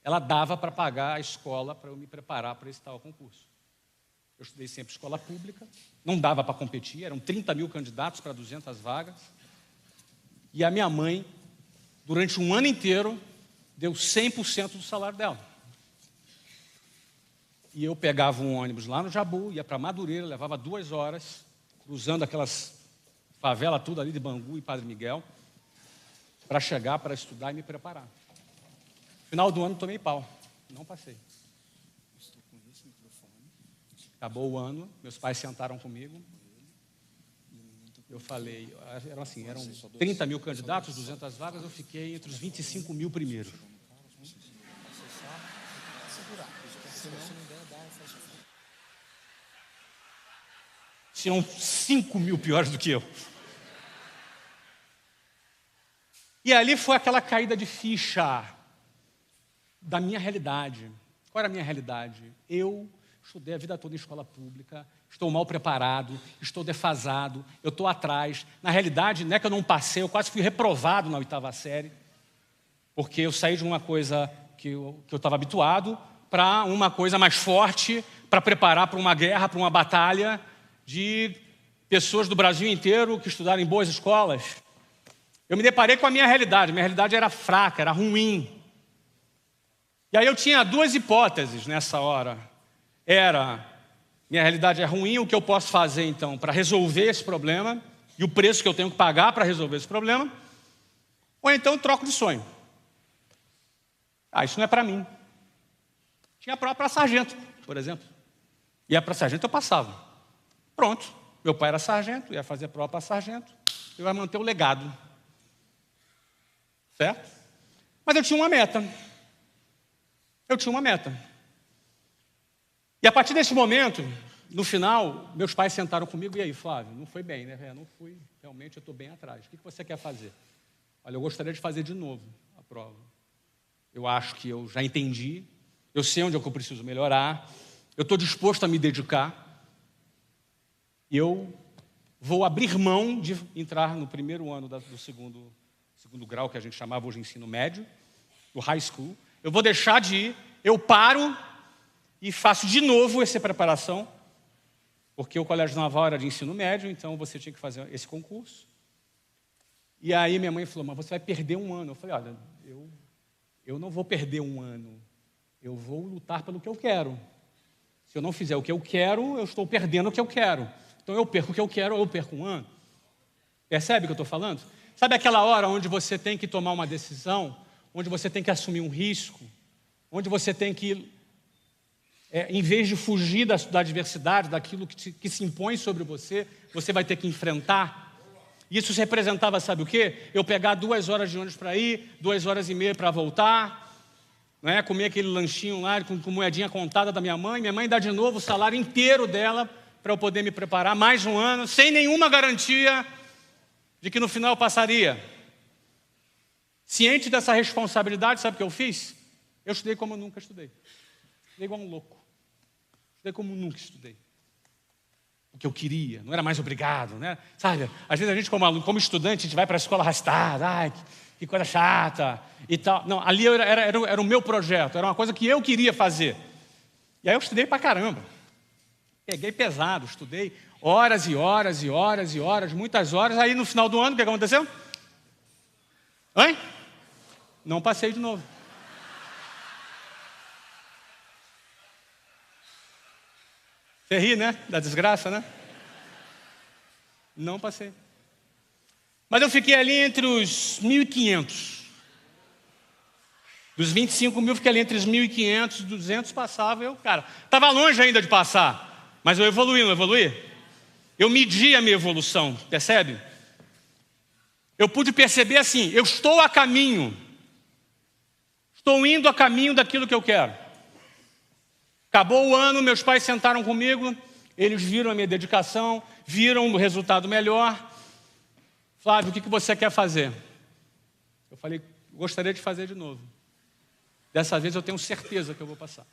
ela dava para pagar a escola para eu me preparar para esse tal concurso. Eu estudei sempre escola pública, não dava para competir, eram 30 mil candidatos para 200 vagas. E a minha mãe, durante um ano inteiro, deu 100% do salário dela. E eu pegava um ônibus lá no Jabu, ia para Madureira, levava 2 horas, cruzando aquelas favelas tudo ali de Bangu e Padre Miguel, para chegar, para estudar e me preparar. No final do ano, tomei pau. Não passei. Acabou o ano, meus pais sentaram comigo. Eu falei, eram 30 mil candidatos, 200 vagas, eu fiquei entre os 25 mil primeiros. Tinham 5 mil piores do que eu. E ali foi aquela caída de ficha da minha realidade. Qual era a minha realidade? Eu estudei a vida toda em escola pública, estou mal preparado, estou defasado, eu estou atrás. Na realidade, não é que eu não passei, eu quase fui reprovado na 8ª série, porque eu saí de uma coisa que eu estava habituado para uma coisa mais forte, para preparar para uma guerra, para uma batalha de pessoas do Brasil inteiro que estudaram em boas escolas. Eu me deparei com a minha realidade era fraca, era ruim. E aí eu tinha 2 hipóteses nessa hora. Minha realidade é ruim, o que eu posso fazer então para resolver esse problema e o preço que eu tenho que pagar para resolver esse problema, ou então eu troco de sonho. Isso não é para mim. Tinha prova para sargento, por exemplo. Ia para sargento, eu passava. Pronto, meu pai era sargento, ia fazer prova para sargento, eu ia manter o legado. Certo? Mas eu tinha uma meta. E a partir desse momento, no final, meus pais sentaram comigo, e aí, Flávio, não foi bem, né? Não fui, realmente eu estou bem atrás. O que você quer fazer? Olha, eu gostaria de fazer de novo a prova. Eu acho que eu já entendi, eu sei onde é que eu preciso melhorar, eu estou disposto a me dedicar, e eu vou abrir mão de entrar no primeiro ano do segundo grau, que a gente chamava hoje ensino médio, do high school. Eu vou deixar de ir, eu paro e faço de novo essa preparação, porque o Colégio Naval era de ensino médio, então você tinha que fazer esse concurso. E aí minha mãe falou, mas você vai perder um ano. Eu falei, olha, eu não vou perder um ano, eu vou lutar pelo que eu quero. Se eu não fizer o que eu quero, eu estou perdendo o que eu quero. Então eu perco o que eu quero, ou eu perco um ano. Percebe o que eu estou falando? Sabe aquela hora onde você tem que tomar uma decisão, onde você tem que assumir um risco, onde você tem que, em vez de fugir da adversidade, daquilo que se impõe sobre você, você vai ter que enfrentar? Isso representava, sabe o quê? Eu pegar 2 horas de ônibus para ir, 2 horas e meia para voltar, né? Comer aquele lanchinho lá com moedinha contada da minha mãe dá de novo o salário inteiro dela para eu poder me preparar mais um ano, sem nenhuma garantia de que no final eu passaria. Ciente dessa responsabilidade, sabe o que eu fiz? Eu estudei como eu nunca estudei. Estudei igual um louco. Estudei como nunca estudei. O que eu queria, não era mais obrigado, né? Sabe, às vezes a gente como estudante, a gente vai para a escola arrastada, que coisa chata e tal. Não, ali era o meu projeto, era uma coisa que eu queria fazer. E aí eu estudei pra caramba. Peguei pesado, estudei horas e horas e horas e horas, muitas horas. Aí no final do ano, o que aconteceu? Oi? Não passei de novo. Você ri, né? Da desgraça, né? Não passei. Mas eu fiquei ali entre os 1.500. Dos 25 mil, fiquei ali entre os 1.500 e 200, passava. Eu, cara, estava longe ainda de passar. Mas eu evoluí, não evoluí? Eu medi a minha evolução, percebe? Eu pude perceber assim, eu estou a caminho. Estou indo a caminho daquilo que eu quero. Acabou o ano, meus pais sentaram comigo, eles viram a minha dedicação, viram o resultado melhor. Flávio, o que você quer fazer? Eu falei, gostaria de fazer de novo. Dessa vez eu tenho certeza que eu vou passar.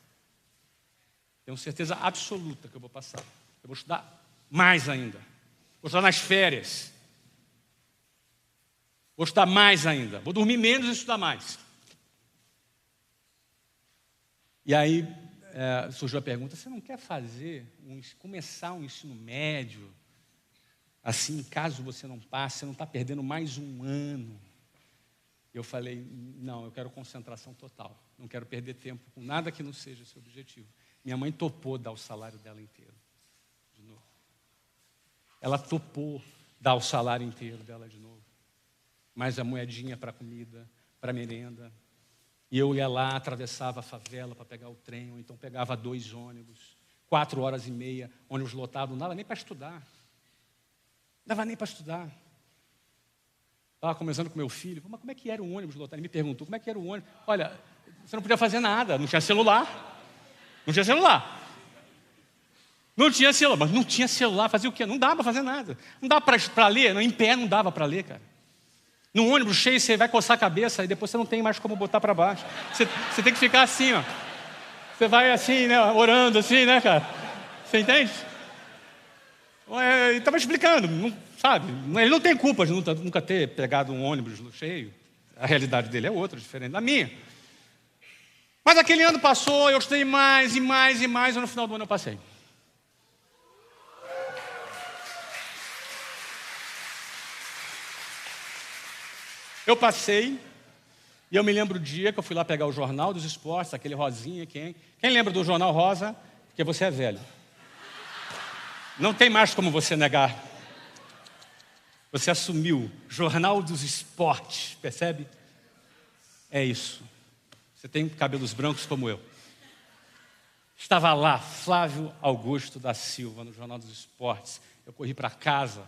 Tenho certeza absoluta que eu vou passar. Eu vou estudar mais ainda. Vou estudar nas férias. Vou estudar mais ainda. Vou dormir menos e estudar mais. E aí surgiu a pergunta, você não quer começar um ensino médio? Assim, caso você não passe, você não está perdendo mais um ano. Eu falei, não, eu quero concentração total. Não quero perder tempo com nada que não seja esse objetivo. Minha mãe topou dar o salário dela inteiro. De novo. Ela topou dar o salário inteiro dela de novo. Mais a moedinha para comida, para merenda. E eu ia lá, atravessava a favela para pegar o trem, ou então pegava 2 ônibus, 4 horas e meia, ônibus lotado, não dava nem para estudar. Não dava nem para estudar. Estava conversando com meu filho, mas como é que era o ônibus lotado? Ele me perguntou, como é que era o ônibus? Olha, você não podia fazer nada, não tinha celular. Não tinha celular. Não tinha celular, mas não tinha celular, fazia o quê? Não dava para fazer nada. Não dava para ler, em pé não dava para ler, cara. Num ônibus cheio, você vai coçar a cabeça e depois você não tem mais como botar para baixo. Você tem que ficar assim, ó. Você vai assim, né, orando assim, né, cara? Você entende? Ele estava explicando, não, sabe? Ele não tem culpa de nunca ter pegado um ônibus cheio. A realidade dele é outra, diferente da minha. Mas aquele ano passou, eu estudei mais e mais e mais, e no final do ano eu passei. Eu passei, e eu me lembro o dia que eu fui lá pegar o Jornal dos Esportes, aquele rosinha, quem lembra do Jornal Rosa? Porque você é velho. Não tem mais como você negar. Você assumiu, Jornal dos Esportes, percebe? É isso. Você tem cabelos brancos como eu. Estava lá, Flávio Augusto da Silva, no Jornal dos Esportes. Eu corri para casa,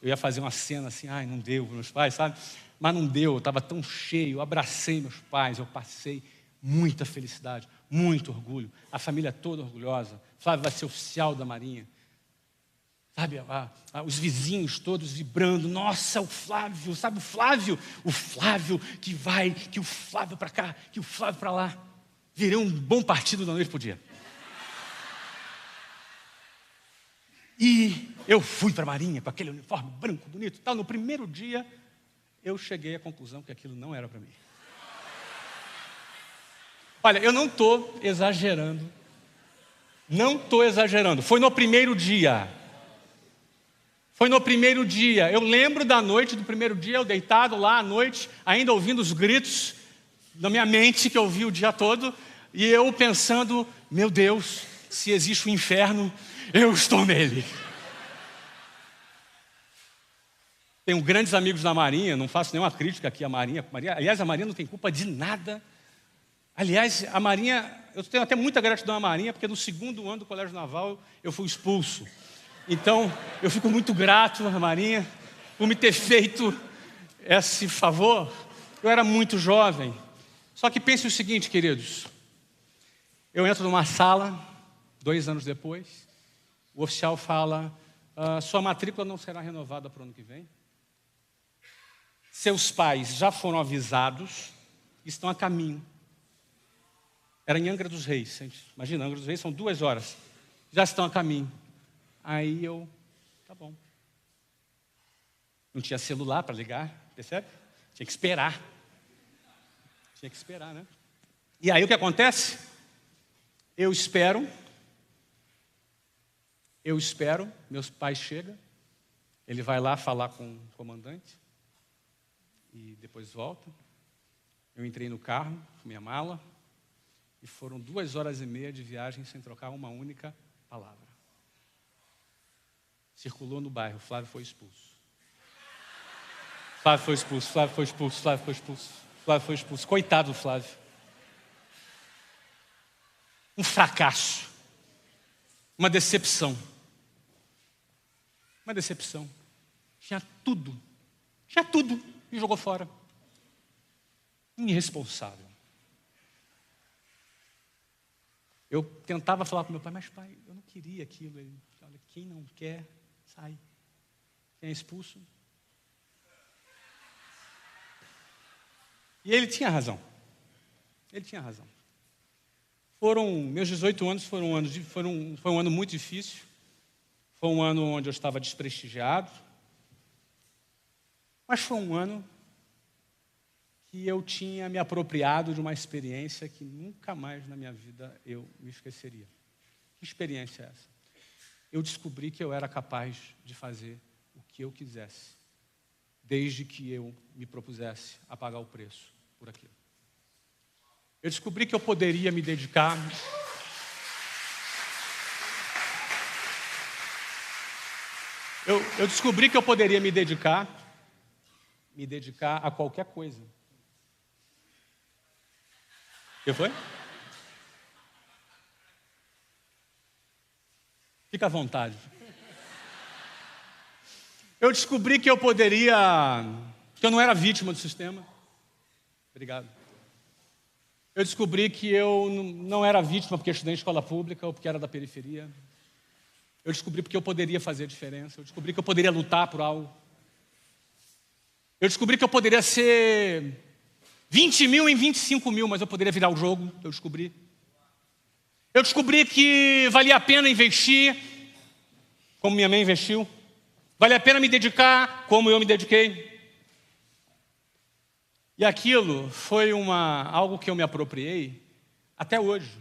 eu ia fazer uma cena assim, ai, não deu para meus pais, sabe? Mas não deu, eu estava tão cheio, eu abracei meus pais, eu passei muita felicidade, muito orgulho, a família toda orgulhosa. Flávio vai ser oficial da Marinha. Sabe, os vizinhos todos vibrando, nossa, o Flávio, sabe o Flávio? O Flávio que o Flávio para cá, que o Flávio para lá. Virei um bom partido da noite para o dia. E eu fui para a Marinha com aquele uniforme branco, bonito, tal. No primeiro dia, eu cheguei à conclusão que aquilo não era para mim. Olha, eu não estou exagerando. Não estou exagerando. Foi no primeiro dia. Foi no primeiro dia. Eu lembro da noite do primeiro dia, eu deitado lá à noite, ainda ouvindo os gritos na minha mente que eu ouvi o dia todo, e eu pensando, meu Deus, se existe um inferno, eu estou nele. Tenho grandes amigos na Marinha, não faço nenhuma crítica aqui à Marinha. Aliás, a Marinha não tem culpa de nada. Aliás, a Marinha, eu tenho até muita gratidão à Marinha, porque no 2º ano do Colégio Naval eu fui expulso. Então, eu fico muito grato à Marinha por me ter feito esse favor. Eu era muito jovem. Só que pense o seguinte, queridos. Eu entro numa sala, 2 anos depois, o oficial fala, sua matrícula não será renovada para o ano que vem. Seus pais já foram avisados, estão a caminho. Era em Angra dos Reis. Imagina, Angra dos Reis são 2 horas. Já estão a caminho. Aí eu, tá bom. Não tinha celular para ligar, percebe? Tinha que esperar. Tinha que esperar, né? E aí o que acontece? Eu espero, meus pais chegam, ele vai lá falar com o comandante e depois volta. Eu entrei no carro com minha mala e foram 2 horas e meia de viagem sem trocar uma única palavra. Circulou no bairro, Flávio foi expulso. Flávio foi expulso, Flávio foi expulso, Flávio foi expulso, Flávio foi expulso. Coitado do Flávio. Um fracasso. Uma decepção. Uma decepção. Tinha tudo. E jogou fora. Irresponsável. Eu tentava falar com meu pai, mas pai, eu não queria aquilo. Ele, olha, quem não quer, sai. Quem é expulso. E ele tinha razão. Meus 18 anos foi um ano muito difícil. Foi um ano onde eu estava desprestigiado. Mas foi um ano que eu tinha me apropriado de uma experiência que nunca mais na minha vida eu me esqueceria. Que experiência é essa? Eu descobri que eu era capaz de fazer o que eu quisesse, desde que eu me propusesse a pagar o preço por aquilo. Eu descobri que eu poderia me dedicar eu descobri que eu poderia me dedicar a qualquer coisa. O que foi? Fica à vontade. Eu descobri que eu não era vítima do sistema. Obrigado. Eu descobri que eu não era vítima porque estudei em escola pública ou porque era da periferia. Eu descobri porque eu poderia fazer a diferença. Eu descobri que eu poderia lutar por algo. Eu descobri que eu poderia ser 20 mil em 25 mil, mas eu poderia virar o jogo. Eu descobri que valia a pena investir como minha mãe investiu. Valia a pena me dedicar como eu me dediquei. E aquilo foi algo que eu me apropriei até hoje.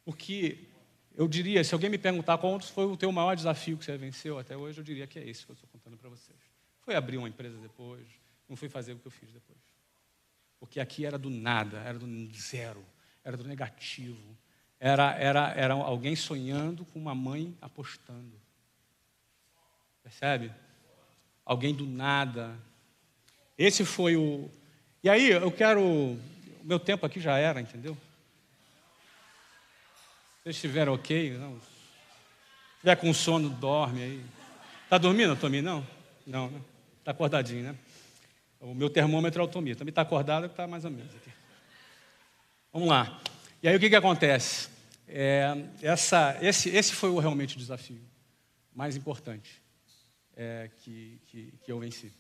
Porque eu diria, se alguém me perguntar qual foi o teu maior desafio que você venceu até hoje, eu diria que é esse que eu estou contando para vocês. Foi abrir uma empresa depois, não foi fazer o que eu fiz depois. Porque aqui era do nada, era do zero, era do negativo. Era alguém sonhando com uma mãe apostando. Percebe? Alguém do nada. Esse foi o... E aí, o meu tempo aqui já era, entendeu? Se vocês estiverem ok, não. Se estiver com sono, dorme aí. Está dormindo, Tomi? Não? Não, né? Está acordadinho, né? O meu termômetro é o Tomi. Também está acordado, está mais ou menos aqui. Vamos lá. E aí, o que acontece? Esse foi realmente o desafio mais importante que eu venci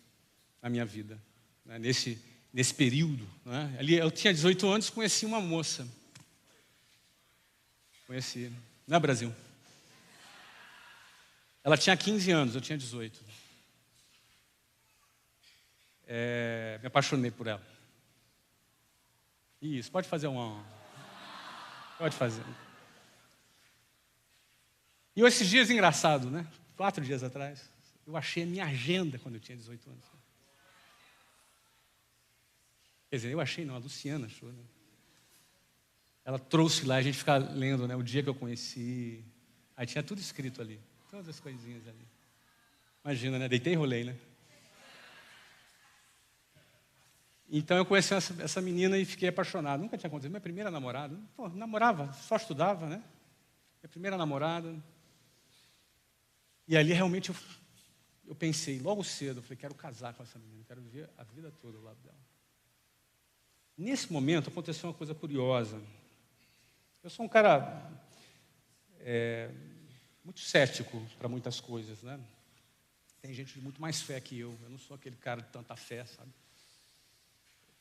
na minha vida, né? Nesse período, né? Ali eu tinha 18 anos, conheci uma moça. Não é Brasil? Ela tinha 15 anos, eu tinha 18. Me apaixonei por ela. Isso, pode fazer Pode fazer. E esses dias, engraçado, né? 4 dias atrás, eu achei a minha agenda quando eu tinha 18 anos. Quer dizer, eu achei, não, a Luciana achou, né? Ela trouxe lá, a gente fica lendo, né? O dia que eu conheci. Aí tinha tudo escrito ali. Todas as coisinhas ali. Imagina, né? Deitei e rolei, né? Então eu conheci essa menina e fiquei apaixonado. Nunca tinha acontecido. Minha primeira namorada. Pô, namorava, só estudava, né? Minha primeira namorada. E ali realmente eu pensei, logo cedo, eu falei, quero casar com essa menina, quero viver a vida toda ao lado dela. Nesse momento aconteceu uma coisa curiosa. Eu sou um cara muito cético para muitas coisas, né? Tem gente de muito mais fé que eu não sou aquele cara de tanta fé, sabe?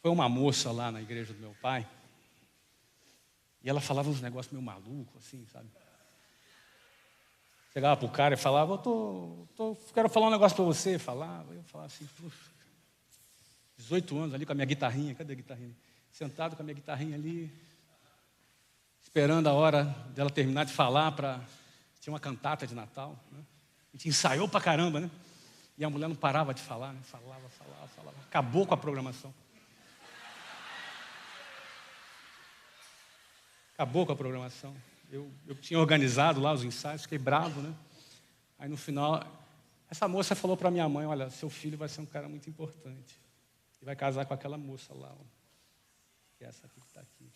Foi uma moça lá na igreja do meu pai, e ela falava uns negócios meio malucos, assim, sabe? Chegava para o cara e falava, quero falar um negócio para você. Eu falava assim, puxa. 18 anos ali com a minha guitarrinha. Cadê a guitarrinha? Sentado com a minha guitarrinha ali, esperando a hora dela terminar de falar para... Tinha uma cantata de Natal, né? A gente ensaiou pra caramba, né? E a mulher não parava de falar, né? Falava. Acabou com a programação. Acabou com a programação. Eu tinha organizado lá os ensaios, fiquei bravo, né? Aí no final, essa moça falou para minha mãe, olha, seu filho vai ser um cara muito importante. Ele vai casar com aquela moça lá, ó, que é essa aqui que está aqui.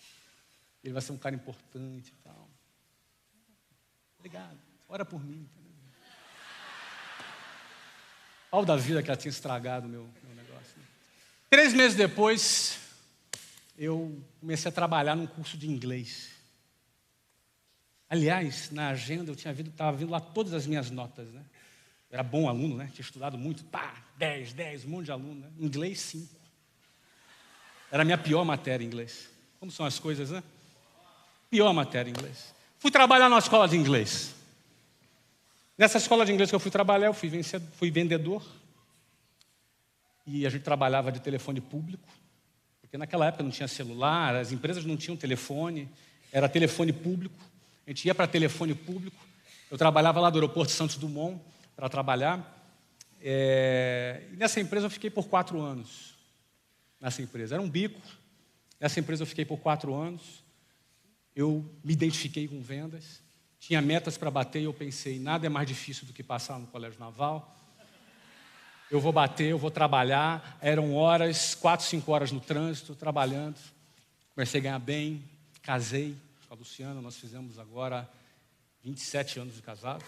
Ele vai ser um cara importante e tal. Obrigado, ora por mim. Entendeu? Pau da vida que ela tinha estragado o meu negócio. Né? 3 meses depois, eu comecei a trabalhar num curso de inglês. Aliás, na agenda eu estava vendo lá todas as minhas notas, né? Eu era bom aluno, né? Tinha estudado muito, 10, um monte de aluno, né? Inglês 5. Era a minha pior matéria em inglês. Como são as coisas, né? Pior matéria em inglês. Fui trabalhar numa escola de inglês. Nessa escola de inglês que eu fui trabalhar, eu fui vendedor. E a gente trabalhava de telefone público, porque naquela época não tinha celular, as empresas não tinham telefone, era telefone público. A gente ia para telefone público. Eu trabalhava lá do aeroporto Santos Dumont para trabalhar. E nessa empresa eu fiquei por 4 anos. Nessa empresa. Era um bico. Nessa empresa eu fiquei por 4 anos. Eu me identifiquei com vendas. Tinha metas para bater e eu pensei, nada é mais difícil do que passar no colégio naval. Eu vou bater, eu vou trabalhar. Eram horas, 4, 5 horas no trânsito, trabalhando. Comecei a ganhar bem, casei com a Luciana. Nós fizemos agora 27 anos de casado.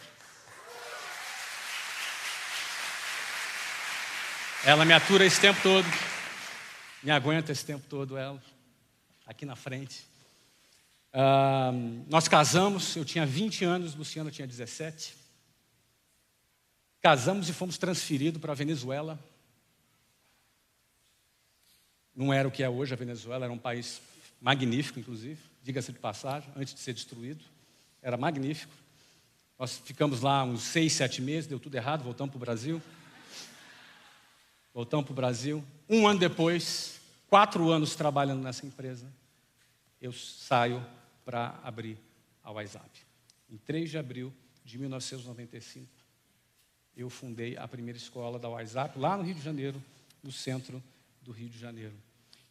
Ela me atura esse tempo todo. Me aguenta esse tempo todo, ela. Aqui na frente. Nós casamos, eu tinha 20 anos, Luciana tinha 17. Casamos e fomos transferidos para a Venezuela. Não era o que é hoje a Venezuela, era um país magnífico, inclusive, diga-se de passagem, antes de ser destruído. Era magnífico. Nós ficamos lá uns 6, 7 meses, deu tudo errado, voltamos para o Brasil. Voltamos para o Brasil. 1 ano depois, 4 anos trabalhando nessa empresa, eu saio para abrir a WhatsApp. Em 3 de abril de 1995, eu fundei a primeira escola da WhatsApp, lá no Rio de Janeiro, no centro do Rio de Janeiro.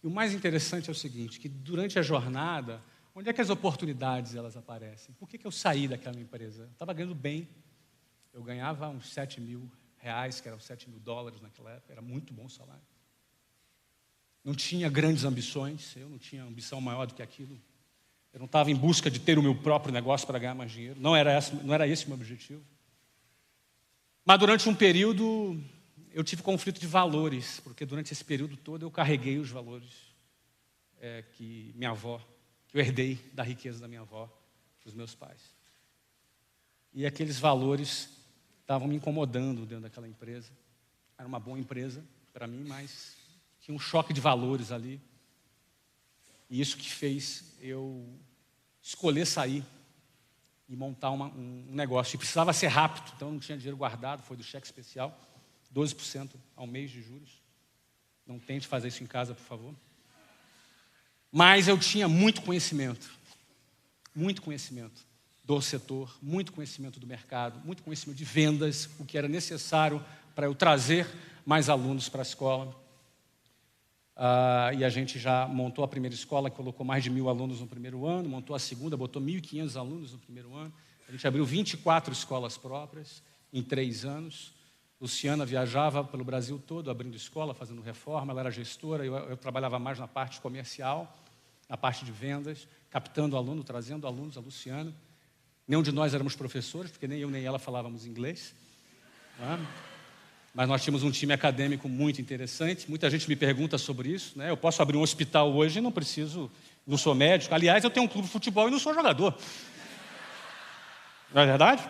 E o mais interessante é o seguinte, que durante a jornada, onde é que as oportunidades elas aparecem? Por que eu saí daquela empresa? Eu estava ganhando bem, eu ganhava uns 7 mil reais, que eram 7 mil dólares naquela época, era muito bom o salário. Não tinha grandes ambições, eu não tinha ambição maior do que aquilo. Eu não estava em busca de ter o meu próprio negócio para ganhar mais dinheiro, não era esse o meu objetivo. Mas durante um período, eu tive conflito de valores, porque durante esse período todo eu carreguei os valores que eu herdei da riqueza da minha avó, dos meus pais. E aqueles valores estavam me incomodando dentro daquela empresa. Era uma boa empresa para mim, mas tinha um choque de valores ali. E isso que fez eu escolher sair e montar um negócio. E precisava ser rápido, então eu não tinha dinheiro guardado, foi do cheque especial, 12% ao mês de juros. Não tente fazer isso em casa, por favor. Mas eu tinha muito conhecimento do setor, muito conhecimento do mercado, muito conhecimento de vendas, o que era necessário para eu trazer mais alunos para a escola. E a gente já montou a primeira escola, colocou mais de 1.000 alunos no primeiro ano, montou a segunda, botou 1.500 alunos no primeiro ano. A gente abriu 24 escolas próprias em 3 anos. Luciana viajava pelo Brasil todo, abrindo escola, fazendo reforma, ela era gestora, eu trabalhava mais na parte comercial, na parte de vendas, captando aluno, trazendo alunos, a Luciana. Nenhum de nós éramos professores, porque nem eu nem ela falávamos inglês. Mas nós tínhamos um time acadêmico muito interessante. Muita gente me pergunta sobre isso, né? Eu posso abrir um hospital hoje e não sou médico. Aliás, eu tenho um clube de futebol e não sou jogador. Não é verdade?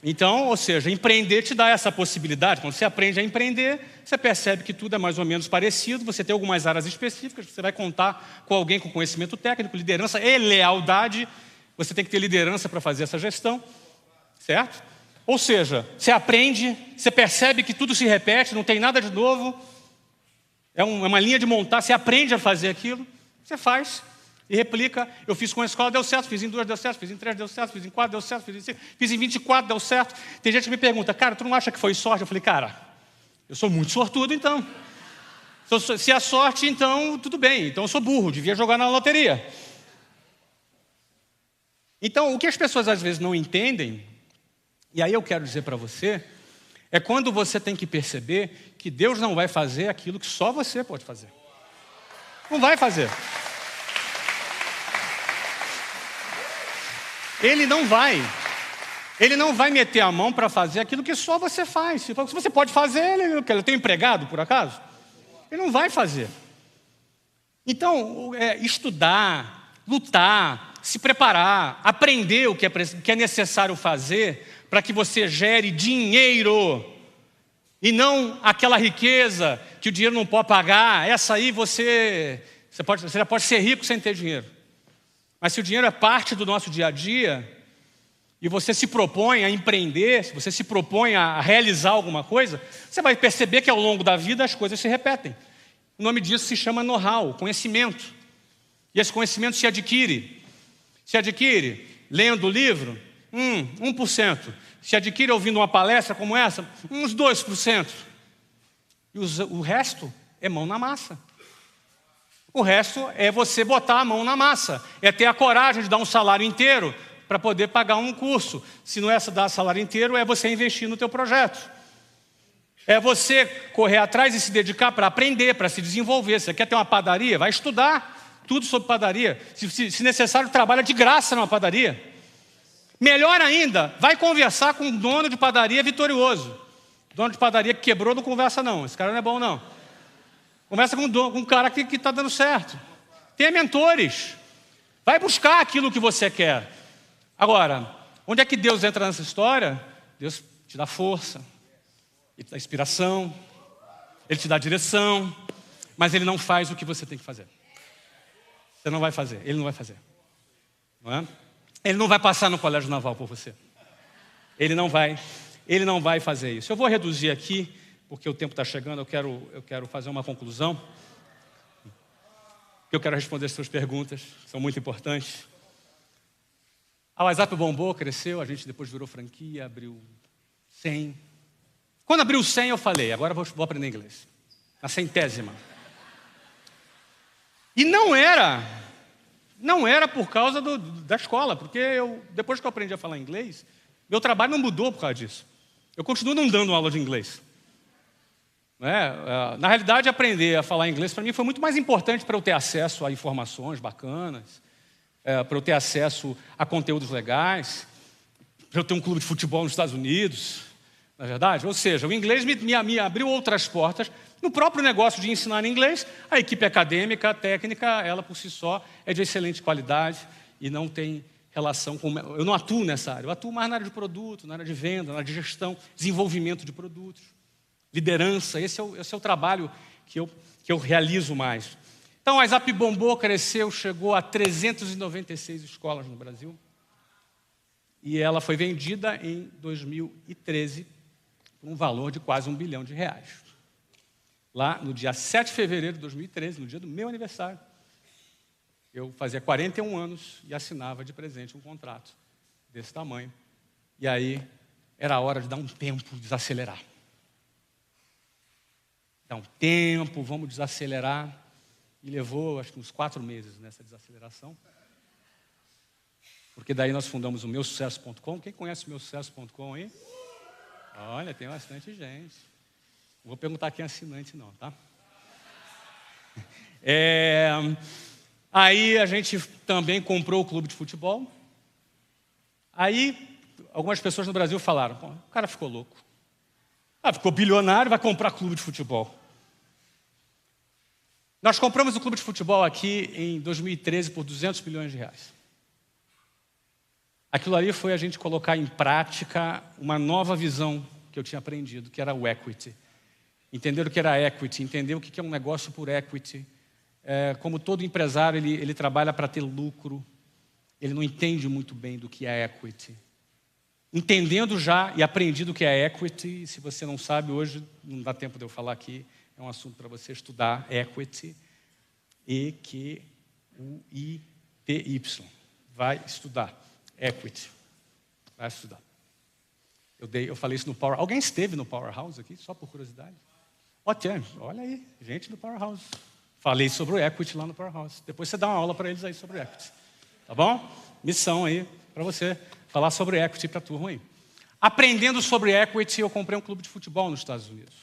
Então, ou seja, empreender te dá essa possibilidade. Quando você aprende a empreender, você percebe que tudo é mais ou menos parecido. Você tem algumas áreas específicas, você vai contar com alguém com conhecimento técnico, liderança e lealdade. Você tem que ter liderança para fazer essa gestão, certo? Ou seja, você aprende, você percebe que tudo se repete, não tem nada de novo. É uma linha de montar, você aprende a fazer aquilo, você faz e replica. Eu fiz com a escola, deu certo, fiz em 2, deu certo, fiz em 3, deu certo, fiz em 4, deu certo, fiz em 24, deu certo. Tem gente que me pergunta, cara, tu não acha que foi sorte? Eu falei, cara, eu sou muito sortudo, então. Se é sorte, então tudo bem. Então eu sou burro, devia jogar na loteria. Então, o que as pessoas às vezes não entendem, e aí eu quero dizer para você, é quando você tem que perceber que Deus não vai fazer aquilo que só você pode fazer. Não vai fazer. Ele não vai meter a mão para fazer aquilo que só você faz. Se você pode fazer, ele tem um empregado, por acaso? Ele não vai fazer. Então, estudar, lutar, se preparar, aprender o que é necessário fazer para que você gere dinheiro e não aquela riqueza que o dinheiro não pode pagar. Essa aí você já pode ser rico sem ter dinheiro. Mas se o dinheiro é parte do nosso dia a dia e você se propõe a empreender, se você se propõe a realizar alguma coisa, você vai perceber que ao longo da vida as coisas se repetem. O nome disso se chama know-how, conhecimento. E esse conhecimento se adquire. Se adquire lendo o livro, 1%. Se adquire ouvindo uma palestra como essa, uns 2%. E o resto é mão na massa. O resto é você botar a mão na massa. É ter a coragem de dar um salário inteiro para poder pagar um curso. Se não é dar salário inteiro, é você investir no teu projeto. É você correr atrás e se dedicar para aprender, para se desenvolver. Você quer ter uma padaria? Vai estudar tudo sobre padaria. Se necessário, trabalha de graça numa padaria. Melhor ainda, vai conversar com um dono de padaria vitorioso. Dono de padaria que quebrou, não conversa não. Esse cara não é bom não. Conversa com um cara que está dando certo. Tenha mentores. Vai buscar aquilo que você quer. Agora, onde é que Deus entra nessa história? Deus te dá força. Ele te dá inspiração. Ele te dá direção. Mas Ele não faz o que você tem que fazer. Você não vai fazer. Ele não vai fazer. Não é? Ele não vai passar no colégio naval por você. Ele não vai fazer isso. Eu vou reduzir aqui, porque o tempo está chegando, eu quero fazer uma conclusão. Eu quero responder as suas perguntas, que são muito importantes. A WhatsApp bombou, cresceu, a gente depois virou franquia, abriu 100. Quando abriu 100, eu falei, agora vou aprender inglês. Na 100ª. E não era por causa da escola, porque depois que eu aprendi a falar inglês, meu trabalho não mudou por causa disso. Eu continuo não dando aula de inglês. Na realidade, aprender a falar inglês para mim foi muito mais importante para eu ter acesso a informações bacanas, para eu ter acesso a conteúdos legais, para eu ter um clube de futebol nos Estados Unidos, na verdade. Ou seja, o inglês me abriu outras portas. No próprio negócio de ensinar inglês, a equipe acadêmica, técnica, ela por si só é de excelente qualidade e não tem relação com... Eu não atuo nessa área, eu atuo mais na área de produto, na área de venda, na área de gestão, desenvolvimento de produtos, liderança. Esse é o trabalho que eu realizo mais. Então, a WhatsApp bombou, cresceu, chegou a 396 escolas no Brasil. E ela foi vendida em 2013 por um valor de quase R$1 bilhão. Lá, no dia 7 de fevereiro de 2013, no dia do meu aniversário, eu fazia 41 anos e assinava de presente um contrato desse tamanho. E aí, era a hora de dar um tempo, desacelerar. Dar um tempo, vamos desacelerar. E levou, acho que uns 4 meses nessa desaceleração. Porque daí nós fundamos o meusucesso.com. Quem conhece o meusucesso.com aí? Olha, tem bastante gente. Não vou perguntar quem é assinante não, tá? Aí a gente também comprou o clube de futebol. Aí algumas pessoas no Brasil falaram, o cara ficou louco. Ficou bilionário, vai comprar clube de futebol. Nós compramos o clube de futebol aqui em 2013 por R$200 milhões. Aquilo ali foi a gente colocar em prática uma nova visão que eu tinha aprendido, que era o equity. Entender o que era equity, entender o que é um negócio por equity. Como todo empresário, ele trabalha para ter lucro. Ele não entende muito bem do que é equity. Entendendo já e aprendido o que é equity, se você não sabe hoje, não dá tempo de eu falar aqui, é um assunto para você estudar, equity, EQUITY. Vai estudar, equity. Vai estudar. Eu falei isso no Power. Alguém esteve no Powerhouse aqui, só por curiosidade? Olha aí, gente do Powerhouse. Falei sobre o equity lá no Powerhouse. Depois você dá uma aula para eles aí sobre equity. Tá bom? Missão aí para você falar sobre equity para a turma aí. Aprendendo sobre equity, eu comprei um clube de futebol nos Estados Unidos.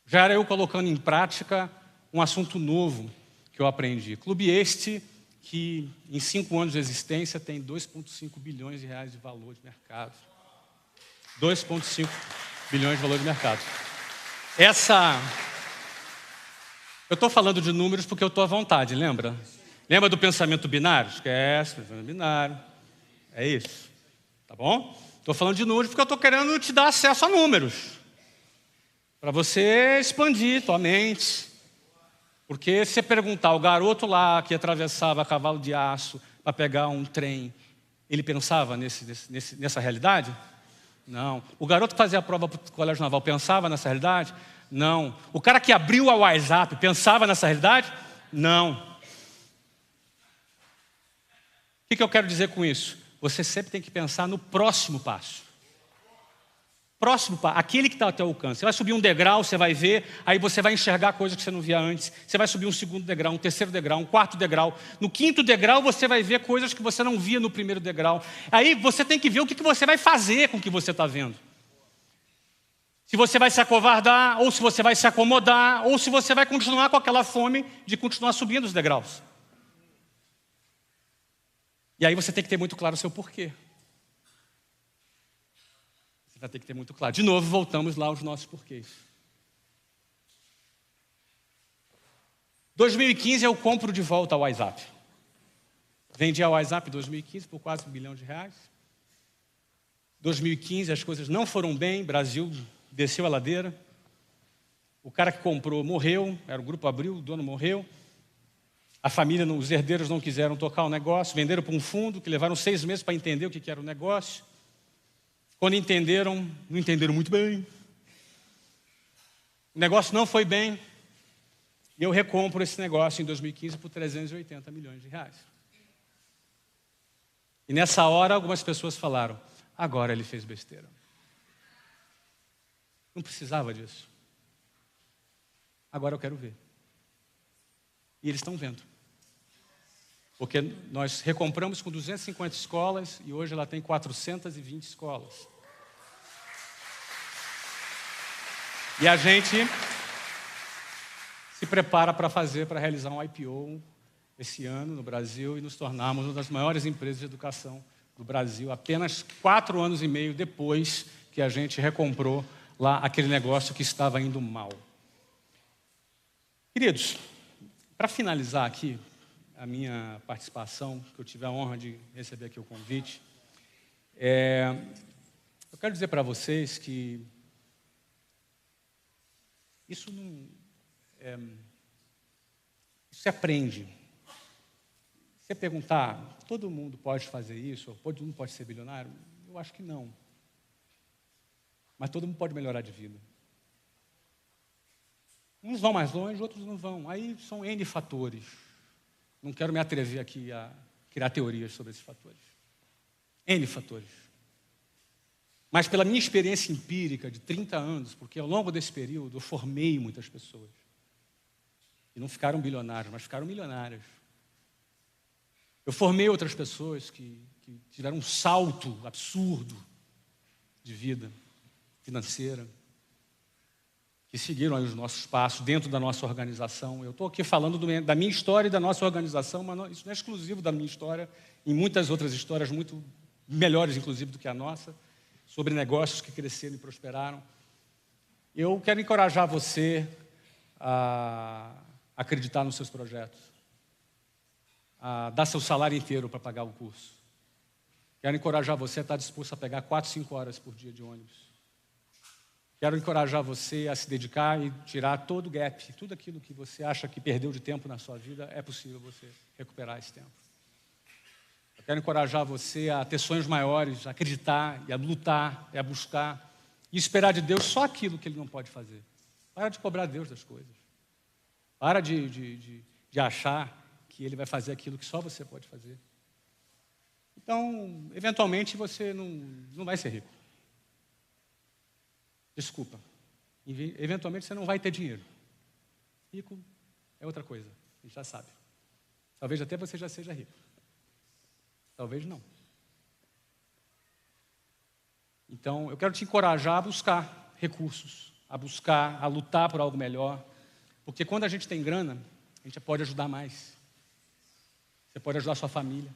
Já era eu colocando em prática um assunto novo que eu aprendi. Clube este que, em 5 anos de existência, tem 2,5 bilhões de reais de valor de mercado. 2,5 bilhões de valor de mercado. Eu estou falando de números porque eu estou à vontade, lembra? Lembra do pensamento binário? Esquece, pensamento binário. É isso. Tá bom? Estou falando de números porque eu estou querendo te dar acesso a números. Para você expandir tua mente. Porque se você perguntar, o garoto lá que atravessava cavalo de aço para pegar um trem, ele pensava nessa realidade? Não. O garoto que fazia a prova para o colégio naval pensava nessa realidade? Não. O cara que abriu a WhatsApp pensava nessa realidade? Não. O que eu quero dizer com isso? Você sempre tem que pensar no próximo passo. Próximo passo, aquele que está ao teu alcance. Você vai subir um degrau, você vai ver, aí você vai enxergar coisas que você não via antes. Você vai subir um segundo degrau, um terceiro degrau, um quarto degrau. No quinto degrau, você vai ver coisas que você não via no primeiro degrau. Aí você tem que ver o que você vai fazer com o que você está vendo. Se você vai se acovardar, ou se você vai se acomodar, ou se você vai continuar com aquela fome de continuar subindo os degraus. E aí você tem que ter muito claro o seu porquê. Vai ter que ter muito claro. De novo, voltamos lá aos nossos porquês. 2015 eu compro de volta a WhatsApp. Vendi a WhatsApp em 2015 por quase R$1 bilhão. 2015 as coisas não foram bem, Brasil desceu a ladeira. O cara que comprou morreu, era o Grupo Abril, o dono morreu. A família, os herdeiros não quiseram tocar o negócio, venderam para um fundo que levaram 6 meses para entender o que era o negócio. Quando entenderam, não entenderam muito bem. O negócio não foi bem. E eu recompro esse negócio em 2015 por R$380 milhões. E nessa hora, algumas pessoas falaram, agora ele fez besteira. Não precisava disso. Agora eu quero ver. E eles estão vendo. Porque nós recompramos com 250 escolas e hoje ela tem 420 escolas. E a gente se prepara para realizar um IPO esse ano no Brasil e nos tornarmos uma das maiores empresas de educação do Brasil, apenas 4 anos e meio depois que a gente recomprou lá aquele negócio que estava indo mal. Queridos, para finalizar aqui a minha participação, que eu tive a honra de receber aqui o convite, eu quero dizer para vocês que isso não isso se aprende. Se você perguntar, todo mundo pode fazer isso, ou todo mundo pode ser bilionário? Eu acho que não. Mas todo mundo pode melhorar de vida. Uns vão mais longe, outros não vão. Aí são N fatores. Não quero me atrever aqui a criar teorias sobre esses fatores. N fatores. Mas pela minha experiência empírica de 30 anos, porque ao longo desse período eu formei muitas pessoas. E não ficaram bilionários, mas ficaram milionários. Eu formei outras pessoas que tiveram um salto absurdo de vida financeira, que seguiram aí os nossos passos dentro da nossa organização. Eu estou aqui falando da minha história e da nossa organização, mas isso não é exclusivo da minha história, em muitas outras histórias muito melhores, inclusive, do que a nossa, sobre negócios que cresceram e prosperaram. Eu quero encorajar você a acreditar nos seus projetos, a dar seu salário inteiro para pagar o curso. Quero encorajar você a estar disposto a pegar 4, 5 horas por dia de ônibus. Quero encorajar você a se dedicar e tirar todo o gap, tudo aquilo que você acha que perdeu de tempo na sua vida, é possível você recuperar esse tempo. Eu quero encorajar você a ter sonhos maiores, a acreditar, e a lutar, e a buscar, e esperar de Deus só aquilo que Ele não pode fazer. Para de cobrar Deus das coisas. Para de achar que Ele vai fazer aquilo que só você pode fazer. Então, eventualmente, você não vai ser rico. Desculpa. Eventualmente, você não vai ter dinheiro. Rico é outra coisa, a gente já sabe. Talvez até você já seja rico. Talvez não. Então, eu quero te encorajar a buscar recursos, a lutar por algo melhor. Porque quando a gente tem grana, a gente pode ajudar mais. Você pode ajudar a sua família.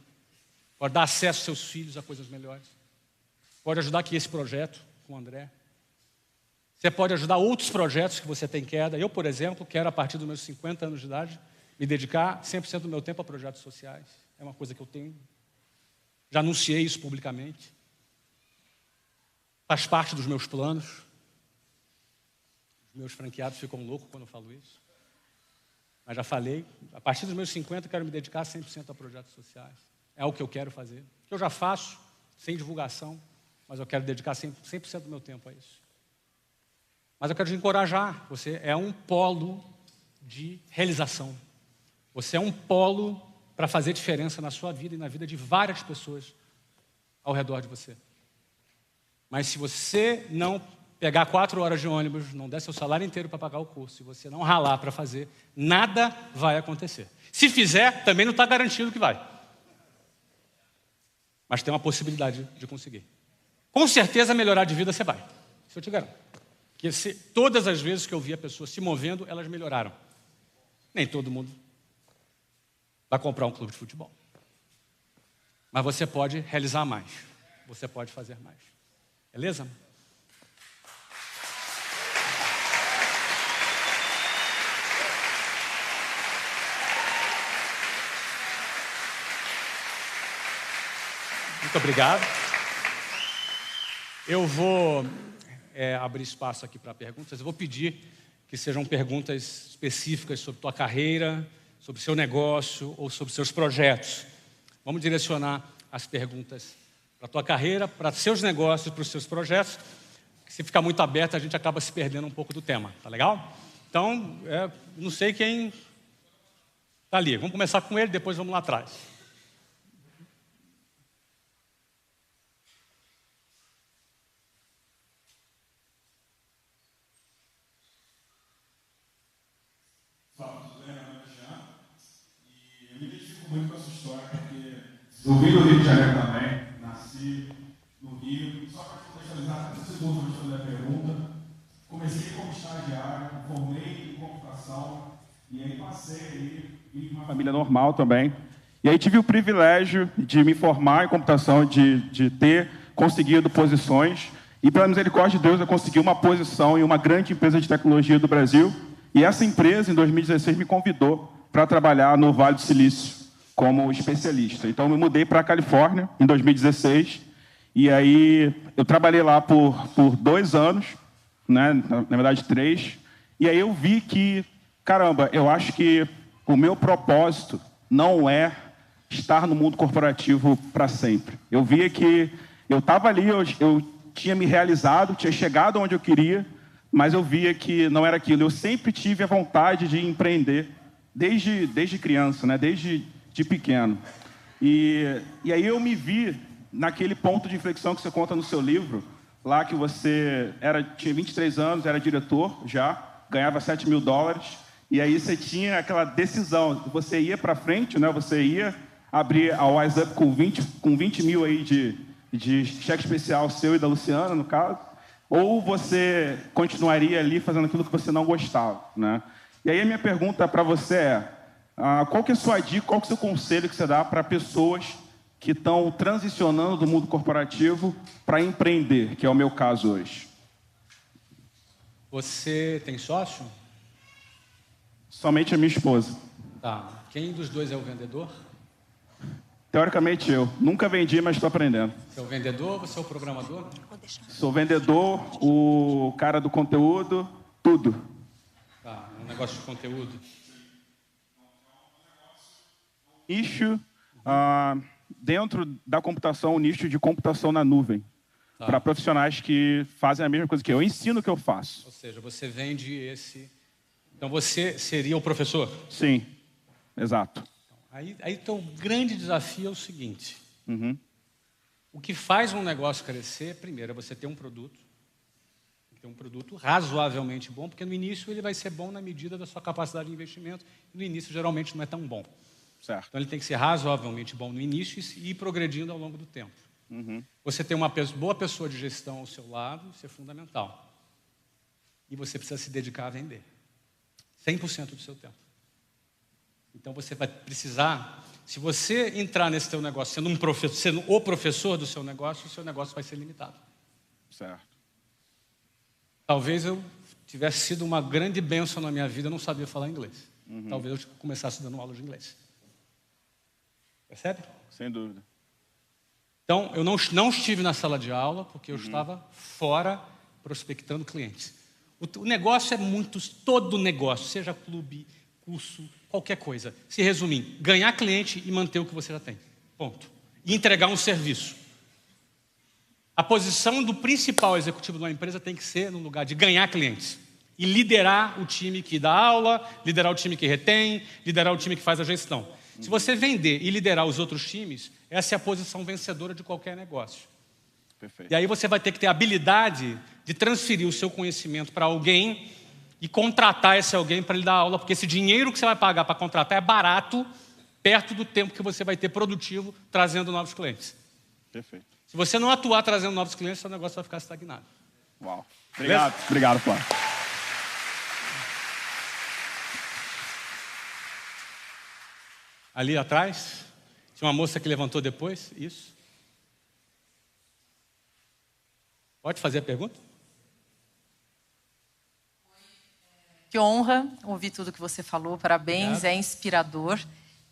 Pode dar acesso aos seus filhos a coisas melhores. Pode ajudar aqui esse projeto com o André. Você pode ajudar outros projetos que você tem queda. Eu, por exemplo, quero, a partir dos meus 50 anos de idade, me dedicar 100% do meu tempo a projetos sociais. É uma coisa que eu tenho. Já anunciei isso publicamente. Faz parte dos meus planos. Os meus franqueados ficam loucos quando eu falo isso. Mas já falei, a partir dos meus 50 eu quero me dedicar 100% a projetos sociais. É o que eu quero fazer. Que eu já faço, sem divulgação, mas eu quero dedicar 100% do meu tempo a isso. Mas eu quero te encorajar. Você é um polo de realização. Você é um polo para fazer diferença na sua vida e na vida de várias pessoas ao redor de você. Mas se você não pegar 4 horas de ônibus, não der seu salário inteiro para pagar o curso, se você não ralar para fazer, nada vai acontecer. Se fizer, também não está garantido que vai. Mas tem uma possibilidade de conseguir. Com certeza melhorar de vida você vai. Isso eu te garanto. Porque todas as vezes que eu vi a pessoa se movendo, elas melhoraram. Nem todo mundo vai comprar um clube de futebol. Mas você pode realizar mais. Você pode fazer mais. Beleza? Muito obrigado. Eu vou abrir espaço aqui para perguntas. Eu vou pedir que sejam perguntas específicas sobre tua carreira, sobre seu negócio ou sobre seus projetos. Vamos direcionar as perguntas para a tua carreira, para seus negócios, para os seus projetos. Se ficar muito aberto, a gente acaba se perdendo um pouco do tema. Tá legal? Então, não sei quem está ali. Vamos começar com ele, depois vamos lá atrás. Muito com a sua história, porque eu vim do Rio de Janeiro também, nasci no Rio, só para contextualizar, não sei se vou responder a pergunta, comecei como estagiário, formei em computação, e aí passei aí, vim de uma família normal também, e aí tive o privilégio de me formar em computação, de ter conseguido posições, e pela misericórdia de Deus eu consegui uma posição em uma grande empresa de tecnologia do Brasil, e essa empresa, em 2016, me convidou para trabalhar no Vale do Silício, como especialista. Então, eu me mudei para a Califórnia, em 2016, e aí eu trabalhei lá por 2 anos, né? Na verdade 3, e aí eu vi que, caramba, eu acho que o meu propósito não é estar no mundo corporativo para sempre. Eu via que eu estava ali, eu tinha me realizado, tinha chegado onde eu queria, mas eu via que não era aquilo. Eu sempre tive a vontade de empreender, desde criança, né? Desde pequeno. E aí eu me vi naquele ponto de inflexão que você conta no seu livro, lá que você tinha 23 anos, era diretor já, ganhava $7.000, e aí você tinha aquela decisão, você ia para frente, né? Você ia abrir a Wise Up com 20 mil aí de cheque especial seu e da Luciana, no caso, ou você continuaria ali fazendo aquilo que você não gostava, né? E aí a minha pergunta para você é, qual que é a sua dica, qual que é o seu conselho que você dá para pessoas que estão transicionando do mundo corporativo para empreender, que é o meu caso hoje? Você tem sócio? Somente a minha esposa. Tá. Quem dos dois é o vendedor? Teoricamente eu. Nunca vendi, mas estou aprendendo. Você é o vendedor ou você é o programador? Sou vendedor, o cara do conteúdo, tudo. Tá, um negócio de conteúdo. Nicho, dentro da computação, o nicho de computação na nuvem. para profissionais que fazem a mesma coisa que eu. Eu ensino o que eu faço. Ou seja, você vende esse... Então, você seria o professor? Sim, exato. Aí então, o grande desafio é o seguinte. O que faz um negócio crescer, primeiro, é você ter um produto. Ter um produto razoavelmente bom, porque no início ele vai ser bom na medida da sua capacidade de investimento. E no início, geralmente, não é tão bom. Certo. Então, ele tem que ser razoavelmente bom no início e ir progredindo ao longo do tempo. Você ter uma boa pessoa de gestão ao seu lado, isso é fundamental. E você precisa se dedicar a vender. 100% do seu tempo. Então, você vai precisar... Se você entrar nesse teu negócio sendo o professor do seu negócio, o seu negócio vai ser limitado. Certo. Talvez eu tivesse sido uma grande bênção na minha vida, eu não sabia falar inglês. Talvez eu começasse dando aula de inglês. Percebe? Sem dúvida. Então, eu não estive na sala de aula, porque eu estava fora prospectando clientes. O negócio é todo negócio, seja clube, curso, qualquer coisa. Se resumir, ganhar cliente e manter o que você já tem. Ponto. E entregar um serviço. A posição do principal executivo de uma empresa tem que ser no lugar de ganhar clientes. E liderar o time que dá aula, liderar o time que retém, liderar o time que faz a gestão. Se você vender e liderar os outros times, essa é a posição vencedora de qualquer negócio. Perfeito. E aí você vai ter que ter a habilidade de transferir o seu conhecimento para alguém e contratar esse alguém para lhe dar aula, porque esse dinheiro que você vai pagar para contratar é barato, perto do tempo que você vai ter produtivo trazendo novos clientes. Perfeito. Se você não atuar trazendo novos clientes, seu negócio vai ficar estagnado. Uau. Obrigado. Obrigado, Flávio. Ali atrás, tinha uma moça que levantou depois, isso. Pode fazer a pergunta? Que honra ouvir tudo que você falou, parabéns, Obrigado. É inspirador.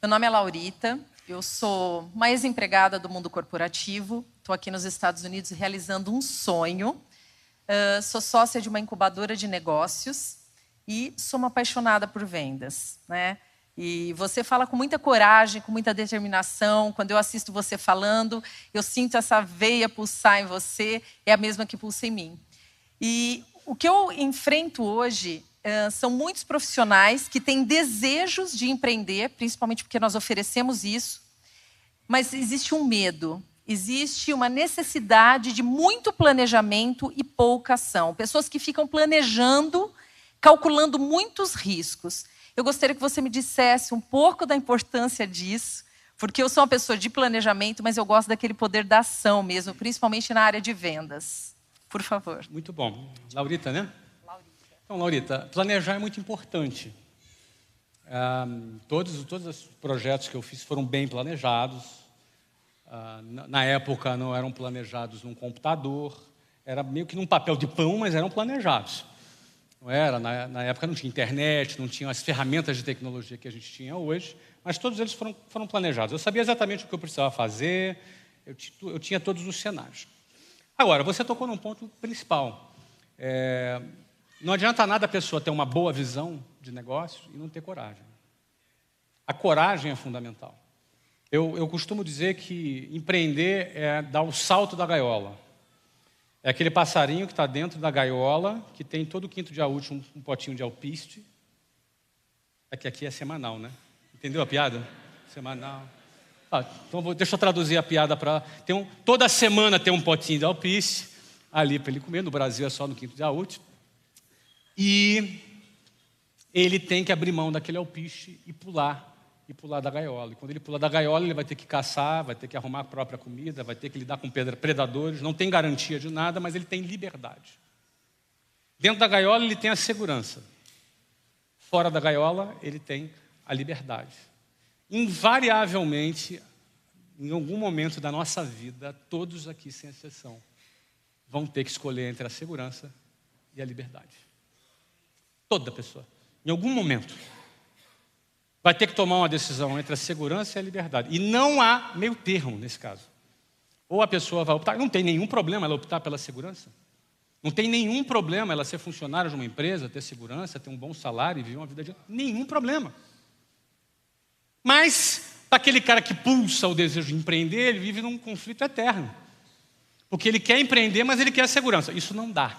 Meu nome é Laurita, eu sou uma ex-empregada do mundo corporativo, estou aqui nos Estados Unidos realizando um sonho. Sou sócia de uma incubadora de negócios e sou uma apaixonada por vendas, né? E você fala com muita coragem, com muita determinação. Quando eu assisto você falando, eu sinto essa veia pulsar em você, é a mesma que pulsa em mim. E o que eu enfrento hoje são muitos profissionais que têm desejos de empreender, principalmente porque nós oferecemos isso, mas existe um medo, existe uma necessidade de muito planejamento e pouca ação. Pessoas que ficam planejando, calculando muitos riscos. Eu gostaria que você me dissesse um pouco da importância disso, porque eu sou uma pessoa de planejamento, mas eu gosto daquele poder da ação mesmo, principalmente na área de vendas. Por favor. Muito bom. Laurita, né? Laurita. Então, Laurita, planejar é muito importante. Todos os projetos que eu fiz foram bem planejados. Na época, não eram planejados num computador. Era meio que num papel de pão, mas eram planejados. Não era, na época não tinha internet, não tinha as ferramentas de tecnologia que a gente tinha hoje, mas todos eles foram planejados. Eu sabia exatamente o que eu precisava fazer, eu tinha todos os cenários. Agora, você tocou num ponto principal. Não adianta nada a pessoa ter uma boa visão de negócio e não ter coragem. A coragem é fundamental. Eu costumo dizer que empreender é dar o salto da gaiola. É aquele passarinho que está dentro da gaiola, que tem todo quinto dia útil um potinho de alpiste. É que aqui é semanal, né? Entendeu a piada? Semanal. Então deixa eu traduzir a piada para... Toda semana tem um potinho de alpiste ali para ele comer. No Brasil é só no quinto dia útil. E ele tem que abrir mão daquele alpiste e pular da gaiola. E quando ele pula da gaiola, ele vai ter que caçar, vai ter que arrumar a própria comida, vai ter que lidar com predadores, não tem garantia de nada, mas ele tem liberdade. Dentro da gaiola, ele tem a segurança. Fora da gaiola, ele tem a liberdade. Invariavelmente, em algum momento da nossa vida, todos aqui, sem exceção, vão ter que escolher entre a segurança e a liberdade. Toda pessoa. Em algum momento. Vai ter que tomar uma decisão entre a segurança e a liberdade. E não há meio termo nesse caso. Ou a pessoa vai optar, não tem nenhum problema ela optar pela segurança. Não tem nenhum problema ela ser funcionária de uma empresa, ter segurança, ter um bom salário e viver uma vida de... Nenhum problema. Mas, para aquele cara que pulsa o desejo de empreender, ele vive num conflito eterno. Porque ele quer empreender, mas ele quer segurança. Isso não dá.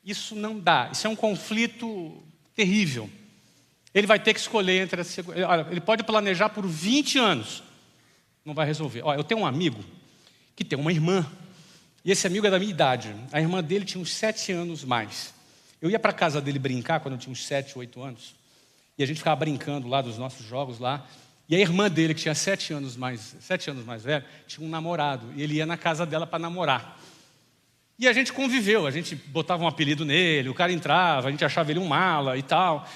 Isso não dá. Isso é um conflito terrível. Ele vai ter que escolher entre a segurança. Olha, ele pode planejar por 20 anos. Não vai resolver. Olha, eu tenho um amigo que tem uma irmã. E esse amigo é da minha idade. A irmã dele tinha uns 7 anos mais. Eu ia para a casa dele brincar quando eu tinha uns 7, 8 anos. E a gente ficava brincando lá dos nossos jogos lá. E a irmã dele, que tinha 7 anos mais velha, tinha um namorado. E ele ia na casa dela para namorar. E a gente conviveu, a gente botava um apelido nele, o cara entrava, a gente achava ele um mala e tal.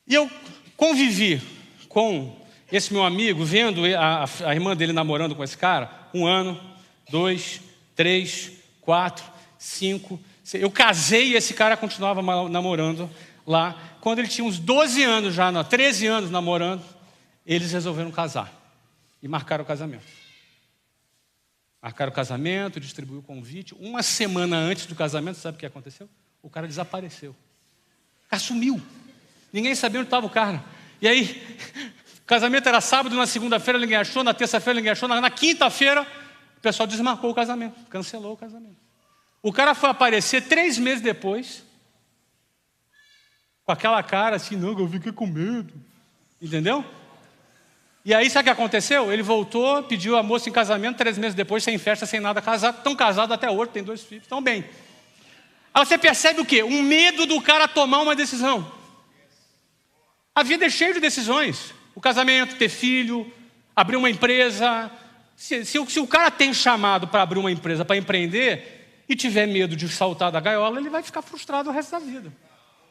E eu convivi com esse meu amigo, vendo a irmã dele namorando com esse cara, 1 ano, 2, 3, 4, 5. Eu casei e esse cara continuava namorando lá. Quando ele tinha uns 12 anos já, 13 anos namorando, eles resolveram casar. E marcaram o casamento. Marcaram o casamento, distribuiu o convite. 1 semana antes do casamento, sabe o que aconteceu? O cara desapareceu. O cara sumiu. Ninguém sabia onde estava o cara. E aí, o casamento era sábado, na segunda-feira ninguém achou, na terça-feira ninguém achou, na quinta-feira o pessoal desmarcou o casamento, cancelou o casamento. O cara foi aparecer 3 meses depois, com aquela cara assim, não, eu fiquei com medo. Entendeu? E aí, sabe o que aconteceu? Ele voltou, pediu a moça em casamento, 3 meses depois, sem festa, sem nada, casado. Estão casados até hoje, tem 2 filhos, estão bem. Aí você percebe o quê? Um medo do cara tomar uma decisão. A vida é cheia de decisões. O casamento, ter filho, abrir uma empresa. Se o cara tem chamado para abrir uma empresa, para empreender, e tiver medo de saltar da gaiola, ele vai ficar frustrado o resto da vida.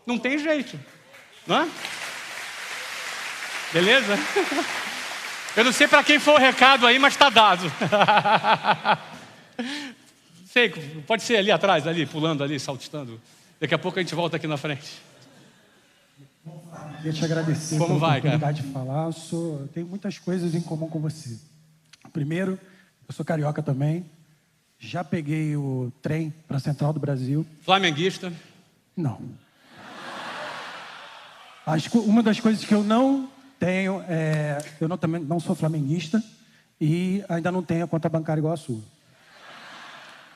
Não tem jeito. Não é? Beleza? Eu não sei para quem foi o recado aí, mas está dado. Sei, pode ser ali atrás, ali, pulando ali, saltitando. Daqui a pouco a gente volta aqui na frente. Queria te agradecer pela oportunidade de falar. Eu tenho muitas coisas em comum com você. Primeiro, eu sou carioca também. Já peguei o trem para a Central do Brasil. Flamenguista? Não. Uma das coisas que eu não tenho eu também não sou flamenguista e ainda não tenho a conta bancária igual a sua.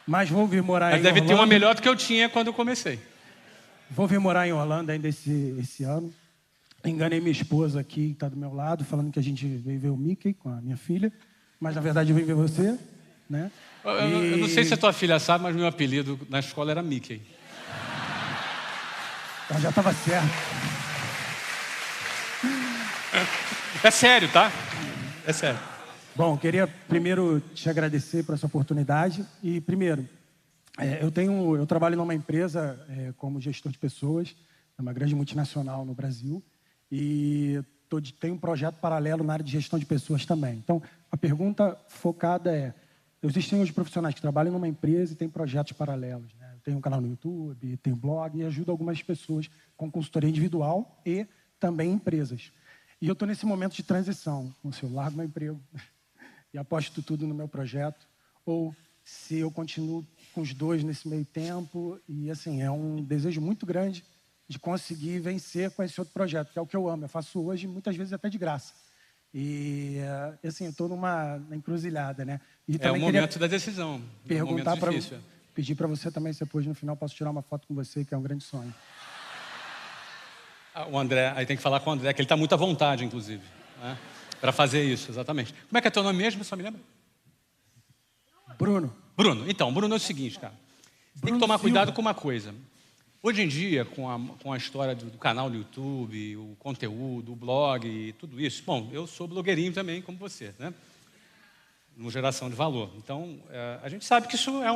Mas vou vir morar Mas em deve Orlando. ter uma melhor do que eu tinha quando eu comecei. Vou vir morar em Orlando ainda esse ano. Enganei minha esposa aqui, que está do meu lado, falando que a gente veio ver o Mickey com a minha filha. Mas, na verdade, eu vim ver você, né? Eu não sei se a tua filha sabe, mas meu apelido na escola era Mickey. Então já estava certo. É sério, tá? É sério. Bom, queria primeiro te agradecer por essa oportunidade. E, primeiro, eu trabalho numa empresa como gestor de pessoas, uma grande multinacional no Brasil, e tenho um projeto paralelo na área de gestão de pessoas também. Então, a pergunta focada é: existem hoje profissionais que trabalham numa empresa e têm projetos paralelos, né? Eu tenho um canal no YouTube, tenho blog e ajudo algumas pessoas com consultoria individual e também empresas. E eu estou nesse momento de transição, se eu largo meu emprego e aposto tudo no meu projeto, ou se eu continuo com os dois nesse meio tempo. E, assim, é um desejo muito grande de conseguir vencer com esse outro projeto, que é o que eu amo. Eu faço hoje, muitas vezes, até de graça. E, assim, eu estou numa encruzilhada, né? E É o momento da decisão. Perguntar para pedir para você também, se depois, no final, posso tirar uma foto com você, que é um grande sonho. O André, aí tem que falar com o André, que ele está muito à vontade, inclusive, né? Para fazer isso, exatamente. Como é que é teu nome mesmo, só me lembra? Bruno. Bruno. Então, Bruno, é o seguinte, cara. Você tem que tomar cuidado com uma coisa. Hoje em dia, com a história do canal do YouTube, o conteúdo, o blog e tudo isso. Bom, eu sou blogueirinho também, como você, né? No Geração de Valor. Então, a gente sabe que isso é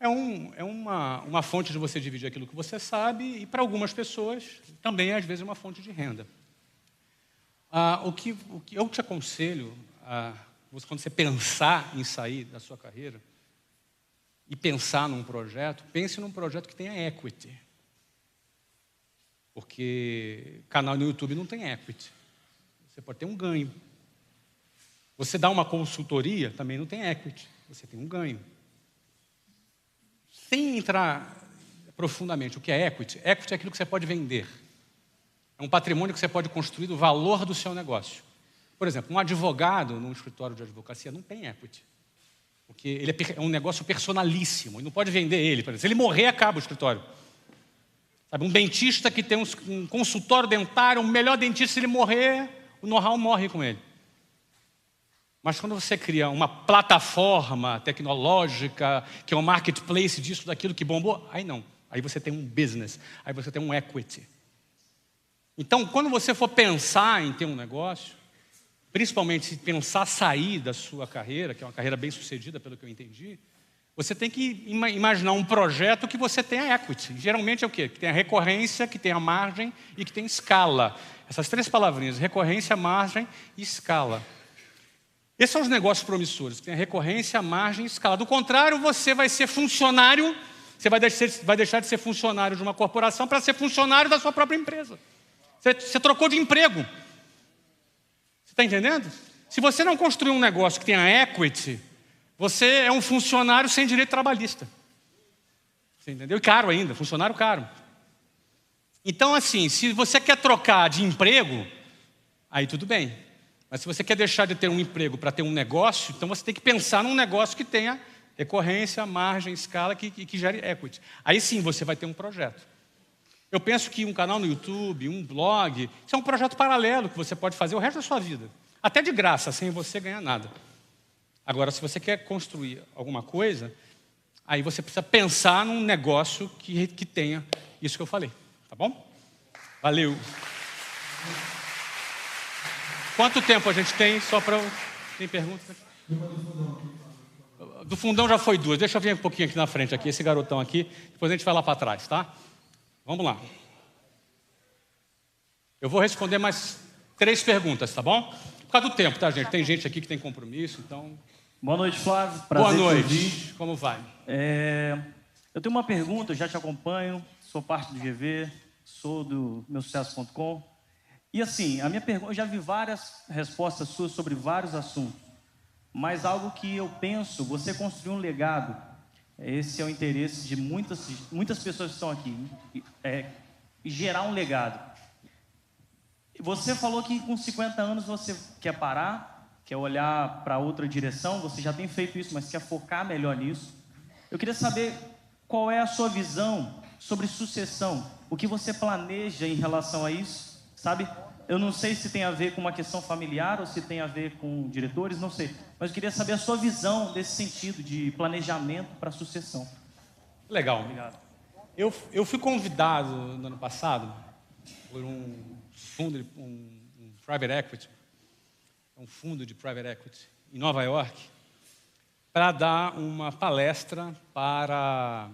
uma fonte de você dividir aquilo que você sabe e, para algumas pessoas, também, às vezes, é uma fonte de renda. O que eu te aconselho, quando você pensar em sair da sua carreira e pensar num projeto, pense num projeto que tenha equity. Porque canal no YouTube não tem equity. Você pode ter um ganho. Você dá uma consultoria, também não tem equity. Você tem um ganho. Sem entrar profundamente, o que é equity? Equity é aquilo que você pode vender. É um patrimônio que você pode construir do valor do seu negócio. Por exemplo, um advogado num escritório de advocacia não tem equity. Porque ele é um negócio personalíssimo, ele não pode vender ele. Por exemplo. Se ele morrer, acaba o escritório. Sabe, um dentista que tem um consultório dentário, o melhor dentista, se ele morrer, o know-how morre com ele. Mas quando você cria uma plataforma tecnológica, que é um marketplace disso, daquilo que bombou, aí não. Aí você tem um business, aí você tem um equity. Então, quando você for pensar em ter um negócio, principalmente se pensar sair da sua carreira, que é uma carreira bem sucedida, pelo que eu entendi, você tem que imaginar um projeto que você tenha equity. Geralmente é o quê? Que tenha recorrência, que tenha margem e que tenha escala. Essas 3 palavrinhas, recorrência, margem e escala. Esses são os negócios promissores, que tem recorrência, margem e escala. Do contrário, você vai ser funcionário, você vai deixar de ser funcionário de uma corporação para ser funcionário da sua própria empresa. Você trocou de emprego. Você está entendendo? Se você não construir um negócio que tenha equity, você é um funcionário sem direito trabalhista. Você entendeu? E caro ainda, funcionário caro. Então, assim, se você quer trocar de emprego, aí tudo bem. Mas se você quer deixar de ter um emprego para ter um negócio, então você tem que pensar num negócio que tenha recorrência, margem, escala, que gere equity. Aí sim você vai ter um projeto. Eu penso que um canal no YouTube, um blog, isso é um projeto paralelo que você pode fazer o resto da sua vida. Até de graça, sem você ganhar nada. Agora, se você quer construir alguma coisa, aí você precisa pensar num negócio que tenha isso que eu falei. Tá bom? Valeu. Quanto tempo a gente tem? Só para... Tem perguntas? Do fundão já foi 2. Deixa eu vir um pouquinho aqui na frente, aqui, esse garotão aqui. Depois a gente vai lá para trás, tá? Vamos lá. Eu vou responder mais 3 perguntas, tá bom? Por causa do tempo, tá, gente? Tem gente aqui que tem compromisso, então... Boa noite, Flávio. Prazer. Boa noite. Como vai? Eu tenho uma pergunta, eu já te acompanho, sou parte do GV, sou do meusucesso.com. E assim, a minha pergunta, eu já vi várias respostas suas sobre vários assuntos, mas algo que eu penso, você construiu um legado, esse é o interesse de muitas pessoas que estão aqui, gerar um legado. Você falou que com 50 anos você quer parar, quer olhar para outra direção, você já tem feito isso, mas quer focar melhor nisso. Eu queria saber qual é a sua visão sobre sucessão, o que você planeja em relação a isso, sabe? Eu não sei se tem a ver com uma questão familiar ou se tem a ver com diretores, não sei. Mas eu queria saber a sua visão desse sentido de planejamento para sucessão. Legal. Obrigado. Eu fui convidado no ano passado por um fundo, um private equity, um fundo de private equity em Nova York, para dar uma palestra para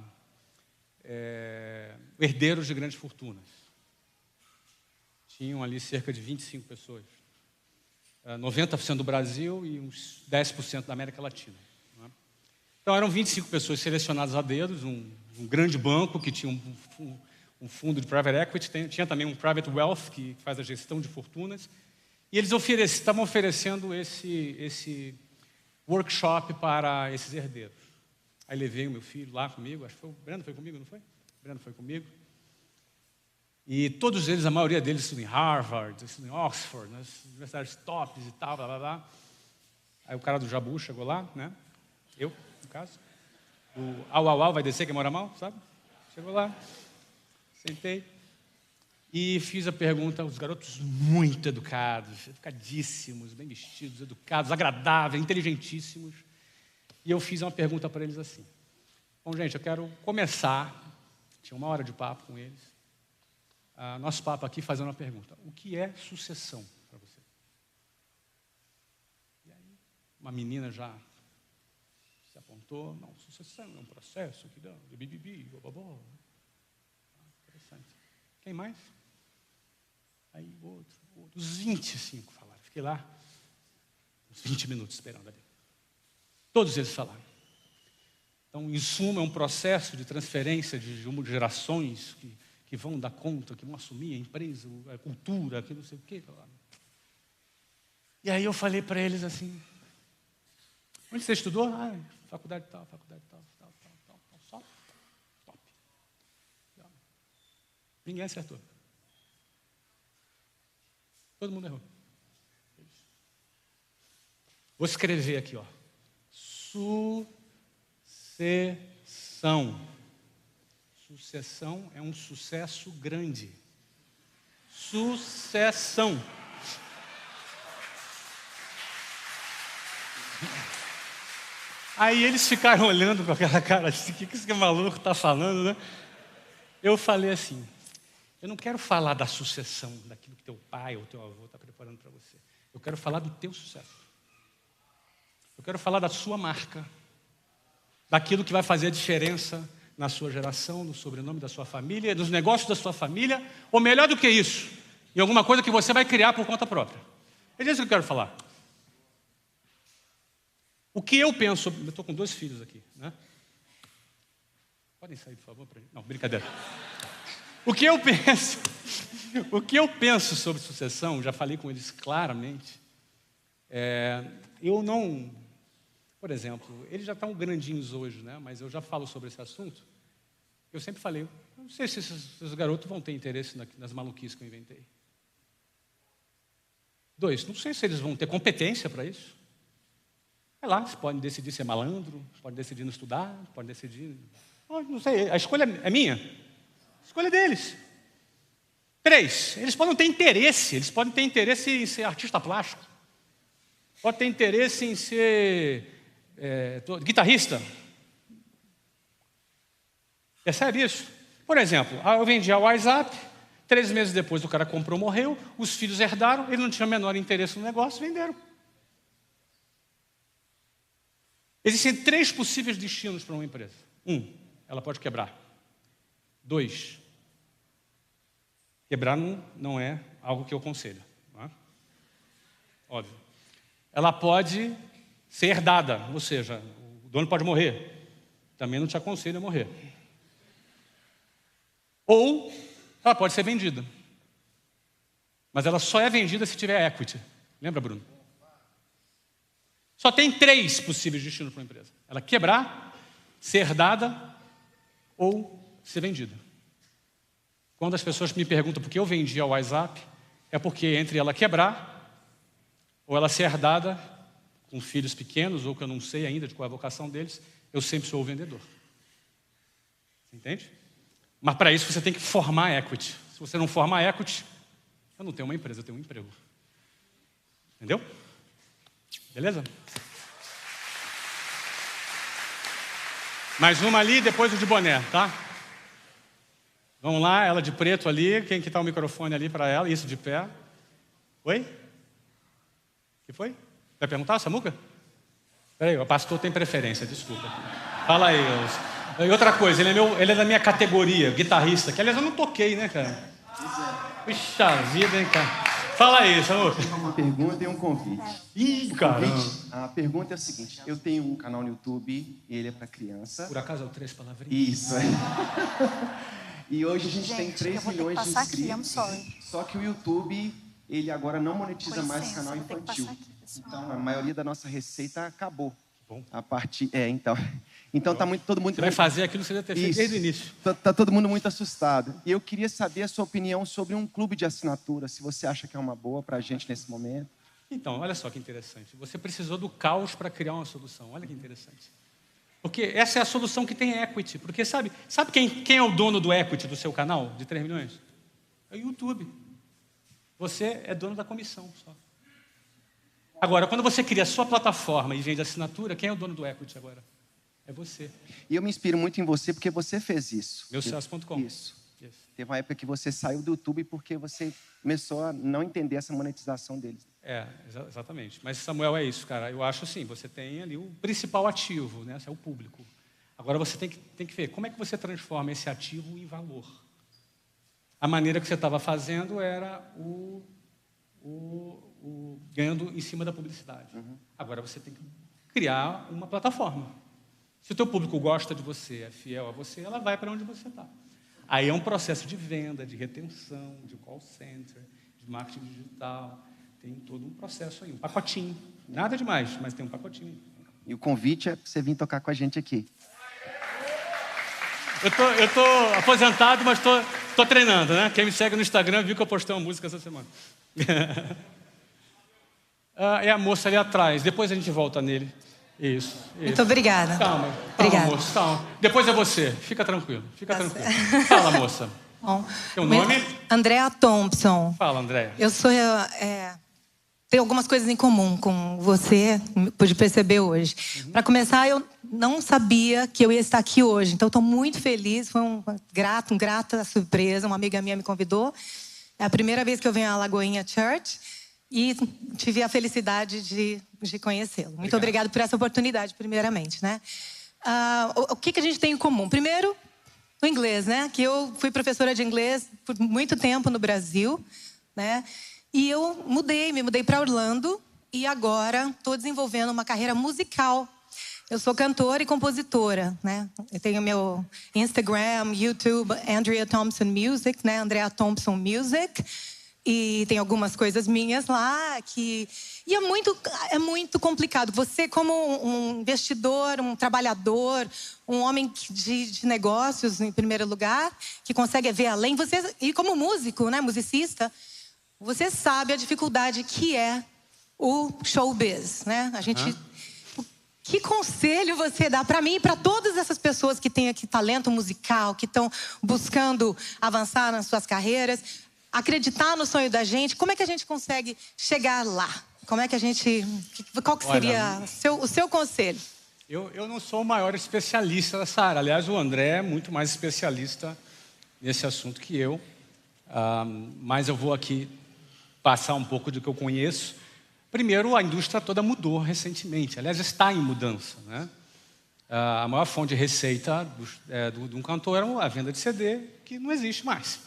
herdeiros de grandes fortunas. Tinham ali cerca de 25 pessoas. 90% do Brasil e uns 10% da América Latina. Né? Então eram 25 pessoas selecionadas a dedos, um grande banco que tinha um fundo de private equity, tinha também um private wealth que faz a gestão de fortunas, e eles estavam oferecendo esse workshop para esses herdeiros. Aí levei o meu filho lá comigo, acho que foi o Breno, foi comigo, não foi? O Breno foi comigo. E todos eles, a maioria deles estudam em Harvard, estudam em Oxford, nas universidades tops e tal, blá, blá, blá. Aí o cara do Jabu chegou lá, né? Eu, no caso. O au vai descer, quem mora mal, sabe? Chegou lá, sentei e fiz a pergunta aos garotos muito educados, educadíssimos, bem vestidos, educados, agradáveis, inteligentíssimos. E eu fiz uma pergunta para eles assim. Bom, gente, eu quero começar, tinha 1 hora de papo com eles, nosso papo aqui fazendo uma pergunta. O que é sucessão para você? E aí, uma menina já se apontou. Não, sucessão é um processo que dá, de bibibi, bababó. Interessante. Quem mais? Aí outro. Os 25 falaram. Fiquei lá uns 20 minutos esperando ali. Todos eles falaram. Então, em suma, é um processo de transferência de gerações que vão dar conta, que vão assumir a empresa, a cultura, que não sei o quê. E aí eu falei para eles assim, onde você estudou? Faculdade tal, só top. Ninguém acertou. Todo mundo errou. Vou escrever aqui, ó. Sucessão. Sucessão é um sucesso grande. Sucessão. Aí eles ficaram olhando com aquela cara assim, o que esse maluco está falando, né? Eu falei assim, eu não quero falar da sucessão, daquilo que teu pai ou teu avô está preparando para você. Eu quero falar do teu sucesso. Eu quero falar da sua marca, daquilo que vai fazer a diferença na sua geração, no sobrenome da sua família, nos negócios da sua família, ou melhor do que isso, em alguma coisa que você vai criar por conta própria. É disso que eu quero falar. O que eu penso, eu estou com 2 filhos aqui, né? Podem sair, por favor? Não, brincadeira. O que eu penso sobre sucessão, já falei com eles claramente, eu não, por exemplo, eles já estão grandinhos hoje, né? Mas eu já falo sobre esse assunto. Eu sempre falei, eu não sei se esses garotos vão ter interesse nas maluquices que eu inventei. 2, não sei se eles vão ter competência para isso. É lá, eles podem decidir ser malandro, podem decidir não estudar, podem decidir... Não sei, a escolha é minha. A escolha é deles. 3, eles podem ter interesse em ser artista plástico. Podem ter interesse em ser guitarrista. Percebe isso? Por exemplo, eu vendia o WhatsApp, 3 meses depois o cara comprou, morreu, os filhos herdaram, ele não tinha o menor interesse no negócio, venderam. Existem 3 possíveis destinos para uma empresa. 1, ela pode quebrar. 2, quebrar não é algo que eu aconselho. Não é? Óbvio. Ela pode ser herdada, ou seja, o dono pode morrer. Também não te aconselho a morrer. Ou ela pode ser vendida. Mas ela só é vendida se tiver equity. Lembra, Bruno? Só tem 3 possíveis destinos para uma empresa. Ela quebrar, ser herdada ou ser vendida. Quando as pessoas me perguntam por que eu vendi ao WhatsApp, é porque entre ela quebrar ou ela ser herdada com filhos pequenos ou que eu não sei ainda de qual é a vocação deles, eu sempre sou o vendedor. Entende? Mas para isso você tem que formar equity. Se você não formar equity, eu não tenho uma empresa, eu tenho um emprego. Entendeu? Beleza? Mais uma ali, depois o de boné, tá? Vamos lá, ela de preto ali. Quem que tá o microfone ali para ela? Isso, de pé. Oi? O que foi? Vai perguntar, Samuca? Peraí, o pastor tem preferência, desculpa. Fala aí. E outra coisa, ele é da minha categoria, guitarrista, que aliás eu não toquei, né, cara? Puxa vida, hein, cara? Fala aí, Samuca. Uma pergunta e um convite. Ih, caramba. A pergunta é a seguinte: eu tenho um canal no YouTube, ele é para criança. Por acaso é o 3 palavrinhas? Isso. E hoje a gente tem 3 milhões de inscritos. Só que o YouTube, ele agora não monetiza mais o canal infantil. Então a maioria da nossa receita acabou. Bom. A partir, então tá todo mundo. Você vai fazer aquilo que você deve ter feito desde o início. Tá todo mundo muito assustado. E eu queria saber a sua opinião sobre um clube de assinatura, se você acha que é uma boa para a gente nesse momento. Então, olha só que interessante. Você precisou do caos para criar uma solução. Olha que interessante. Porque essa é a solução que tem equity. Porque sabe quem é o dono do equity do seu canal de 3 milhões? É o YouTube. Você é dono da comissão só. Agora, quando você cria a sua plataforma e vende assinatura, quem é o dono do equity agora? É você. E eu me inspiro muito em você porque você fez isso. Meusucesso.com. Isso. Teve uma época que você saiu do YouTube porque você começou a não entender essa monetização deles. Exatamente. Mas, Samuel, é isso, cara. Eu acho assim, você tem ali o principal ativo, né? Esse é o público. Agora você tem que ver como é que você transforma esse ativo em valor. A maneira que você estava fazendo era ganhando em cima da publicidade. Agora você tem que criar uma plataforma. Se o teu público gosta de você, é fiel a você, ela vai para onde você está. Aí é um processo de venda, de retenção, de call center, de marketing digital. Tem todo um processo aí, um pacotinho. Nada demais, mas tem um pacotinho. E o convite é para você vir tocar com a gente aqui. Eu tô aposentado, mas tô treinando, né? Quem me segue no Instagram viu que eu postei uma música essa semana. É a moça ali atrás. Depois a gente volta nele. Isso. Muito obrigada. Calma, Obrigada. moça, calma. Depois é você. Fica tranquilo, tranquilo. Fala, moça. Bom, Teu nome? Andrea Thompson. Fala, Andréa. Eu sou... tenho algumas coisas em comum com você, pude perceber hoje. Para começar, eu não sabia que eu ia estar aqui hoje. Então, estou muito feliz. Foi uma grata surpresa. Uma amiga minha me convidou. É a primeira vez que eu venho à Lagoinha Church. E tive a felicidade de conhecê-lo. Muito obrigada por essa oportunidade, primeiramente, né? O que a gente tem em comum? Primeiro, o inglês, né? Que eu fui professora de inglês por muito tempo no Brasil, né? E eu me mudei para Orlando e agora estou desenvolvendo uma carreira musical. Eu sou cantora e compositora, né? Eu tenho meu Instagram, YouTube, Andrea Thompson Music, né? Andrea Thompson Music. E tem algumas coisas minhas lá que... E é muito complicado. Você, como um investidor, um trabalhador, um homem de negócios, em primeiro lugar, que consegue ver além. E como músico, né, musicista, você sabe a dificuldade que é o showbiz, né? Que conselho você dá para mim e para todas essas pessoas que têm aqui talento musical, que estão buscando avançar nas suas carreiras... acreditar no sonho da gente, como é que a gente consegue chegar lá? Como é que a gente... Qual que seria o seu conselho? Eu não sou o maior especialista nessa área. Aliás, o André é muito mais especialista nesse assunto que eu. Mas eu vou aqui passar um pouco do que eu conheço. Primeiro, a indústria toda mudou recentemente. Aliás, está em mudança, né? A maior fonte de receita de um cantor é a venda de CD, que não existe mais.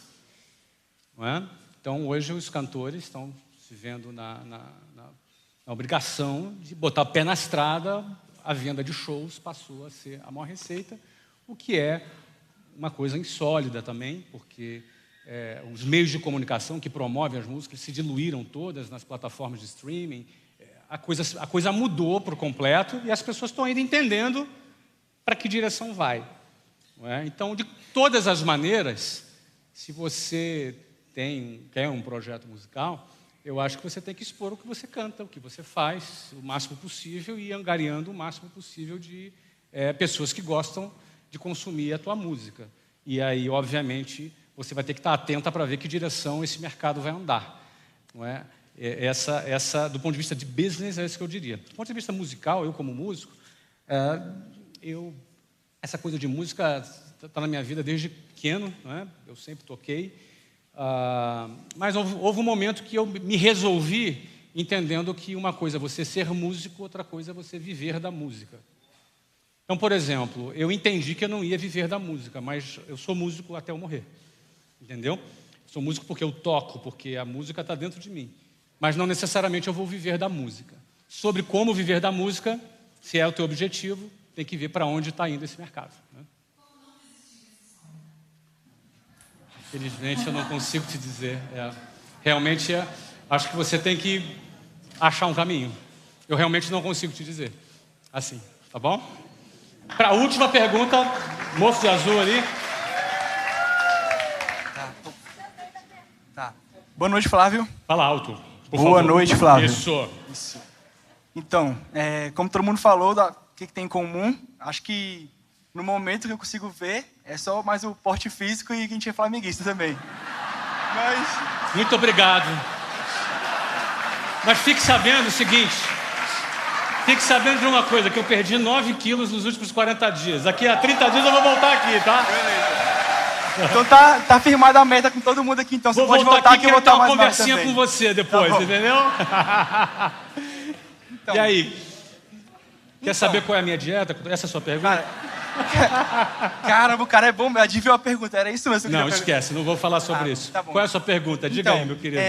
Não é? Então, hoje, os cantores estão se vendo na obrigação de botar o pé na estrada. A venda de shows passou a ser a maior receita, o que é uma coisa insólita também, porque os meios de comunicação que promovem as músicas se diluíram todas nas plataformas de streaming. A coisa mudou por completo e as pessoas estão ainda entendendo para que direção vai. Não é? Então, de todas as maneiras, se você quer um projeto musical, eu acho que você tem que expor o que você canta, o que você faz, o máximo possível e angariando o máximo possível de pessoas que gostam de consumir a tua música. E aí, obviamente, você vai ter que estar atenta para ver que direção esse mercado vai andar. Não é? Do ponto de vista de business, é isso que eu diria. Do ponto de vista musical, eu como músico, essa coisa de música está na minha vida desde pequeno, não é? Eu sempre toquei. Mas houve um momento que eu me resolvi entendendo que uma coisa é você ser músico, outra coisa é você viver da música. Então, por exemplo, eu entendi que eu não ia viver da música, mas eu sou músico até eu morrer. Entendeu? Sou músico porque eu toco, porque a música está dentro de mim. Mas não necessariamente eu vou viver da música. Sobre como viver da música, se é o teu objetivo, tem que ver para onde está indo esse mercado. Né? Infelizmente, eu não consigo te dizer. Realmente, acho que você tem que achar um caminho. Eu realmente não consigo te dizer. Assim, tá bom? Para a última pergunta, moço de azul ali. Tá. Boa noite, Flávio. Fala alto. Boa noite, Flávio. Isso. Então, como todo mundo falou, o que tem em comum, acho que no momento que eu consigo ver, é só mais o porte físico e que a gente é flamenguista também. Mas... Muito obrigado. Mas fique sabendo o seguinte, fique sabendo de uma coisa, que eu perdi 9 quilos nos últimos 40 dias. Daqui a 30 dias eu vou voltar aqui, tá? Beleza. Então tá firmada a meta com todo mundo aqui, então você pode voltar aqui e voltar mais uma conversinha com você depois, tá, entendeu? Então, e aí? Quer saber qual é a minha dieta? Essa é a sua pergunta? Caramba, o cara é bom, adivinhou a pergunta, era isso mesmo que eu Não, esquece, não vou falar sobre isso. Tá bom. Qual é a sua pergunta? Diga aí, meu querido.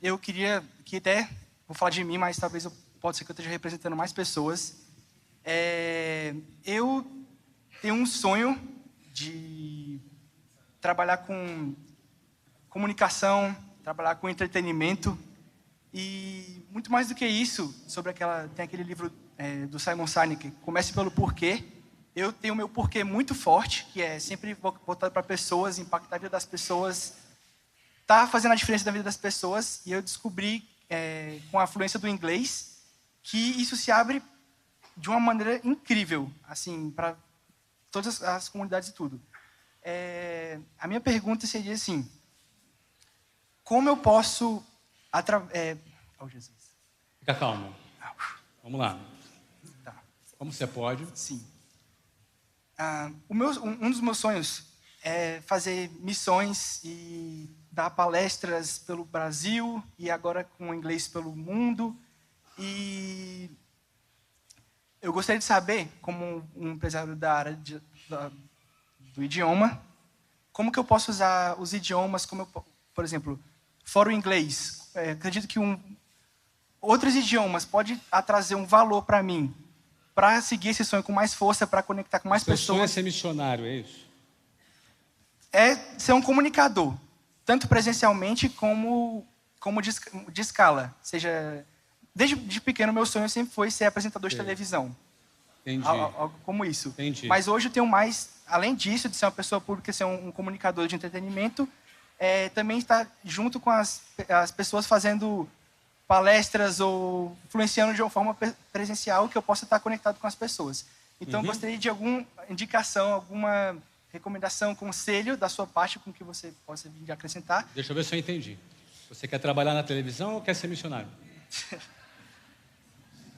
Eu queria que até, vou falar de mim, mas talvez pode ser que eu esteja representando mais pessoas. Eu tenho um sonho de trabalhar com comunicação, trabalhar com entretenimento e muito mais do que isso, tem aquele livro do Simon Sinek, Comece pelo Porquê. Eu tenho o meu porquê muito forte, que é sempre voltado para pessoas, impactar a vida das pessoas, tá fazendo a diferença da vida das pessoas. E eu descobri, com a fluência do inglês, que isso se abre de uma maneira incrível, assim, para todas as comunidades e tudo. A minha pergunta seria assim: como eu posso oh, Jesus. Fica calmo. Vamos lá. Tá. Como você pode? Sim. Um dos meus sonhos é fazer missões e dar palestras pelo Brasil e agora com inglês pelo mundo. E eu gostaria de saber, como um empresário da área do idioma, como que eu posso usar os idiomas, por exemplo, fora o inglês. Acredito que outros idiomas podem trazer um valor para mim, para seguir esse sonho com mais força, para conectar com mais pessoas. Seu sonho é ser missionário, é isso? É ser um comunicador, tanto presencialmente como de escala. Seja, desde pequeno, meu sonho sempre foi ser apresentador de televisão. Entendi. Algo como isso. Entendi. Mas hoje eu tenho mais, além disso, de ser uma pessoa pública, ser um comunicador de entretenimento, também estar junto com as pessoas fazendo palestras ou influenciando de uma forma presencial que eu possa estar conectado com as pessoas. Então, eu gostaria de alguma indicação, alguma recomendação, conselho da sua parte com que você possa vir de acrescentar. Deixa eu ver se eu entendi. Você quer trabalhar na televisão ou quer ser missionário?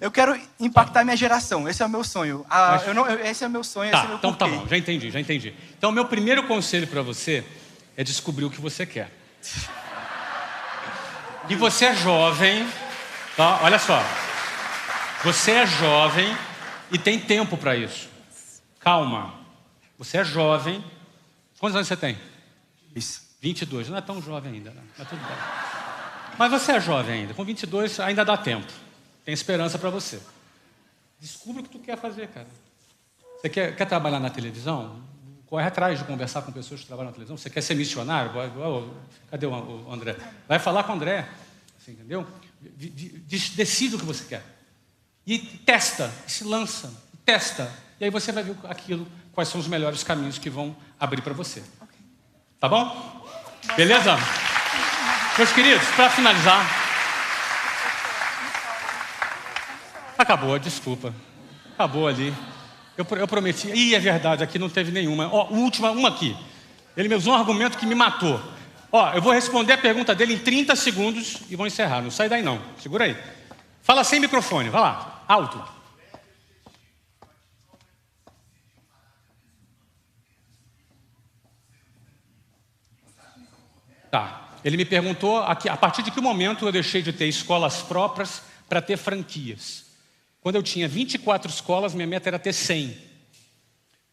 Eu quero impactar minha geração. Esse é o meu sonho. Esse é o meu sonho. Tá, esse é o meu então porquê. tá bom, já entendi. Então, meu primeiro conselho para você é descobrir o que você quer. E você é jovem, tá? Olha só. Você é jovem e tem tempo para isso. Calma. Você é jovem. Quantos anos você tem? Isso. 22. Não é tão jovem ainda, né? Mas tudo bem. Mas você é jovem ainda. Com 22 ainda dá tempo. Tem esperança para você. Descubra o que tu quer fazer, cara. Você quer trabalhar na televisão? Corre atrás de conversar com pessoas que trabalham na televisão. Você quer ser missionário? Cadê o André? Vai falar com o André. Assim, entendeu? Decide o que você quer. E testa, se lança, testa. E aí você vai ver quais são os melhores caminhos que vão abrir para você. Tá bom? Beleza? Meus queridos, para finalizar... Acabou, desculpa. Acabou ali. Eu prometi. Ih, é verdade, aqui não teve nenhuma. Última, uma aqui. Ele me usou um argumento que me matou. Eu vou responder a pergunta dele em 30 segundos e vou encerrar. Não sai daí não. Segura aí. Fala sem microfone, vai lá. Alto. Tá. Ele me perguntou a partir de que momento eu deixei de ter escolas próprias para ter franquias. Quando eu tinha 24 escolas, minha meta era ter 100.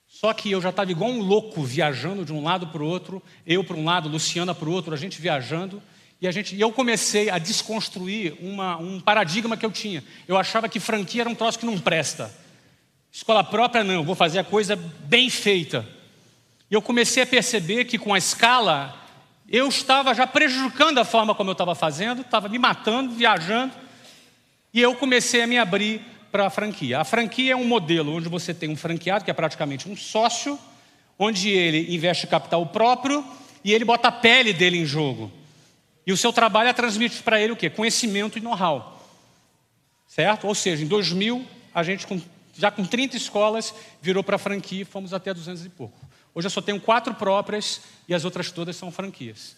Só que eu já estava igual um louco, viajando de um lado para o outro, eu para um lado, Luciana para o outro, a gente viajando, e eu comecei a desconstruir um paradigma que eu tinha. Eu achava que franquia era um troço que não presta. Escola própria não, eu vou fazer a coisa bem feita. E eu comecei a perceber que com a escala, eu estava já prejudicando a forma como eu estava fazendo, estava me matando, viajando, e eu comecei a me abrir para a franquia. A franquia é um modelo onde você tem um franqueado, que é praticamente um sócio, onde ele investe capital próprio e ele bota a pele dele em jogo. E o seu trabalho é transmitir para ele o quê? Conhecimento e know-how. Certo? Ou seja, em 2000, a gente, já com 30 escolas, virou para a franquia e fomos até 200 e pouco. Hoje eu só tenho 4 próprias e as outras todas são franquias.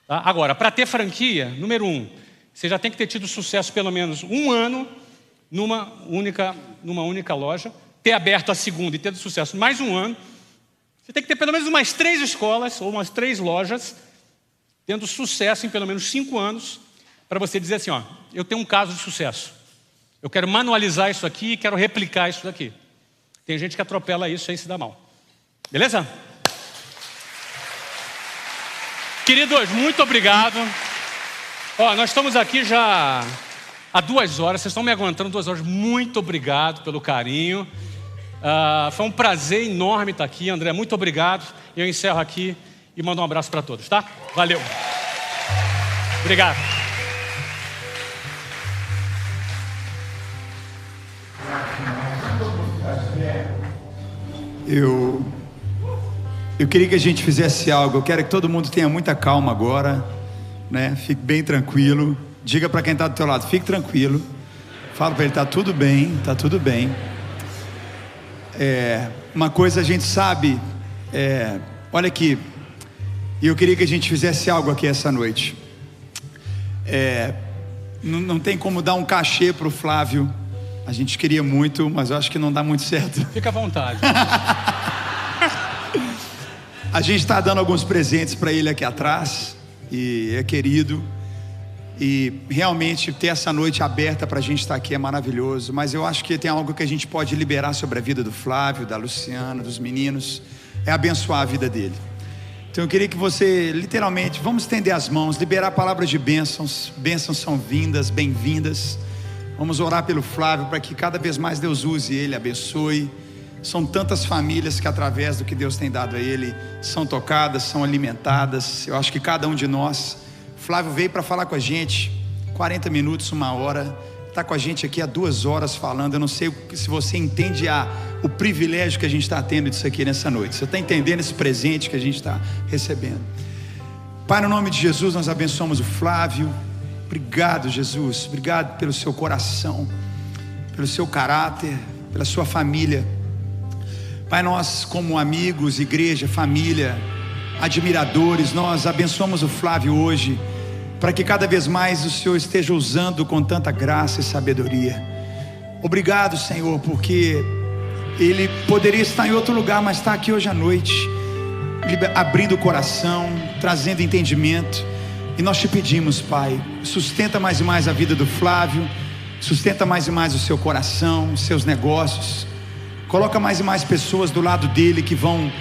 Tá? Agora, para ter franquia, número 1, você já tem que ter tido sucesso pelo menos 1 ano numa única loja, ter aberto a segunda e ter sucesso mais 1 ano. Você tem que ter pelo menos umas 3 escolas ou umas 3 lojas, tendo sucesso em pelo menos 5 anos, para você dizer assim, eu tenho um caso de sucesso. Eu quero manualizar isso aqui e quero replicar isso daqui. Tem gente que atropela isso e aí se dá mal. Beleza? Queridos, muito obrigado. Nós estamos aqui já há 2 horas, vocês estão me aguentando 2 horas. Muito obrigado pelo carinho. Foi um prazer enorme estar aqui, André. Muito obrigado. Eu encerro aqui e mando um abraço para todos, tá? Valeu. Obrigado. Eu queria que a gente fizesse algo. Eu quero que todo mundo tenha muita calma agora, né? Fique bem tranquilo. Diga para quem está do teu lado, fique tranquilo. Fala para ele, tá tudo bem, tá tudo bem. Uma coisa a gente sabe, olha aqui, e eu queria que a gente fizesse algo aqui essa noite. Não tem como dar um cachê para o Flávio. A gente queria muito, mas eu acho que não dá muito certo. Fica à vontade. A gente está dando alguns presentes para ele aqui atrás, e é querido. E realmente ter essa noite aberta para a gente estar aqui é maravilhoso. Mas eu acho que tem algo que a gente pode liberar sobre a vida do Flávio, da Luciana, dos meninos. É abençoar a vida dele. Então eu queria que você, literalmente, vamos estender as mãos, liberar palavras de bênçãos. Bênçãos são vindas, bem-vindas. Vamos orar pelo Flávio para que cada vez mais Deus use ele, abençoe. São tantas famílias que através do que Deus tem dado a ele são tocadas, são alimentadas. Eu acho que cada um de nós, Flávio veio para falar com a gente 40 minutos, 1 hora, está com a gente aqui há 2 horas falando. Eu não sei se você entende o privilégio que a gente está tendo disso aqui nessa noite. Você está entendendo esse presente que a gente está recebendo? Pai, no nome de Jesus, nós abençoamos o Flávio. Obrigado, Jesus, obrigado pelo seu coração, pelo seu caráter, pela sua família. Pai, nós como amigos, igreja, família, admiradores, nós abençoamos o Flávio hoje, para que cada vez mais o Senhor esteja usando com tanta graça e sabedoria. Obrigado, Senhor, porque ele poderia estar em outro lugar, mas está aqui hoje à noite, abrindo o coração, trazendo entendimento. E nós te pedimos, Pai, sustenta mais e mais a vida do Flávio, sustenta mais e mais o seu coração, os seus negócios. Coloca mais e mais pessoas do lado dele que vão,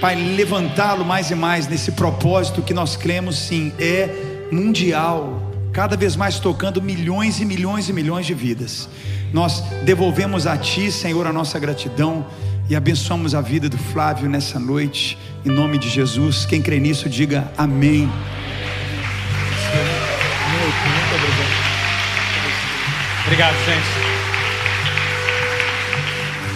Pai, levantá-lo mais e mais nesse propósito que nós cremos sim, é mundial, cada vez mais tocando milhões e milhões e milhões de vidas. Nós devolvemos a Ti, Senhor, a nossa gratidão e abençoamos a vida do Flávio nessa noite, em nome de Jesus. Quem crê nisso, diga amém. Muito obrigado. Obrigado, gente.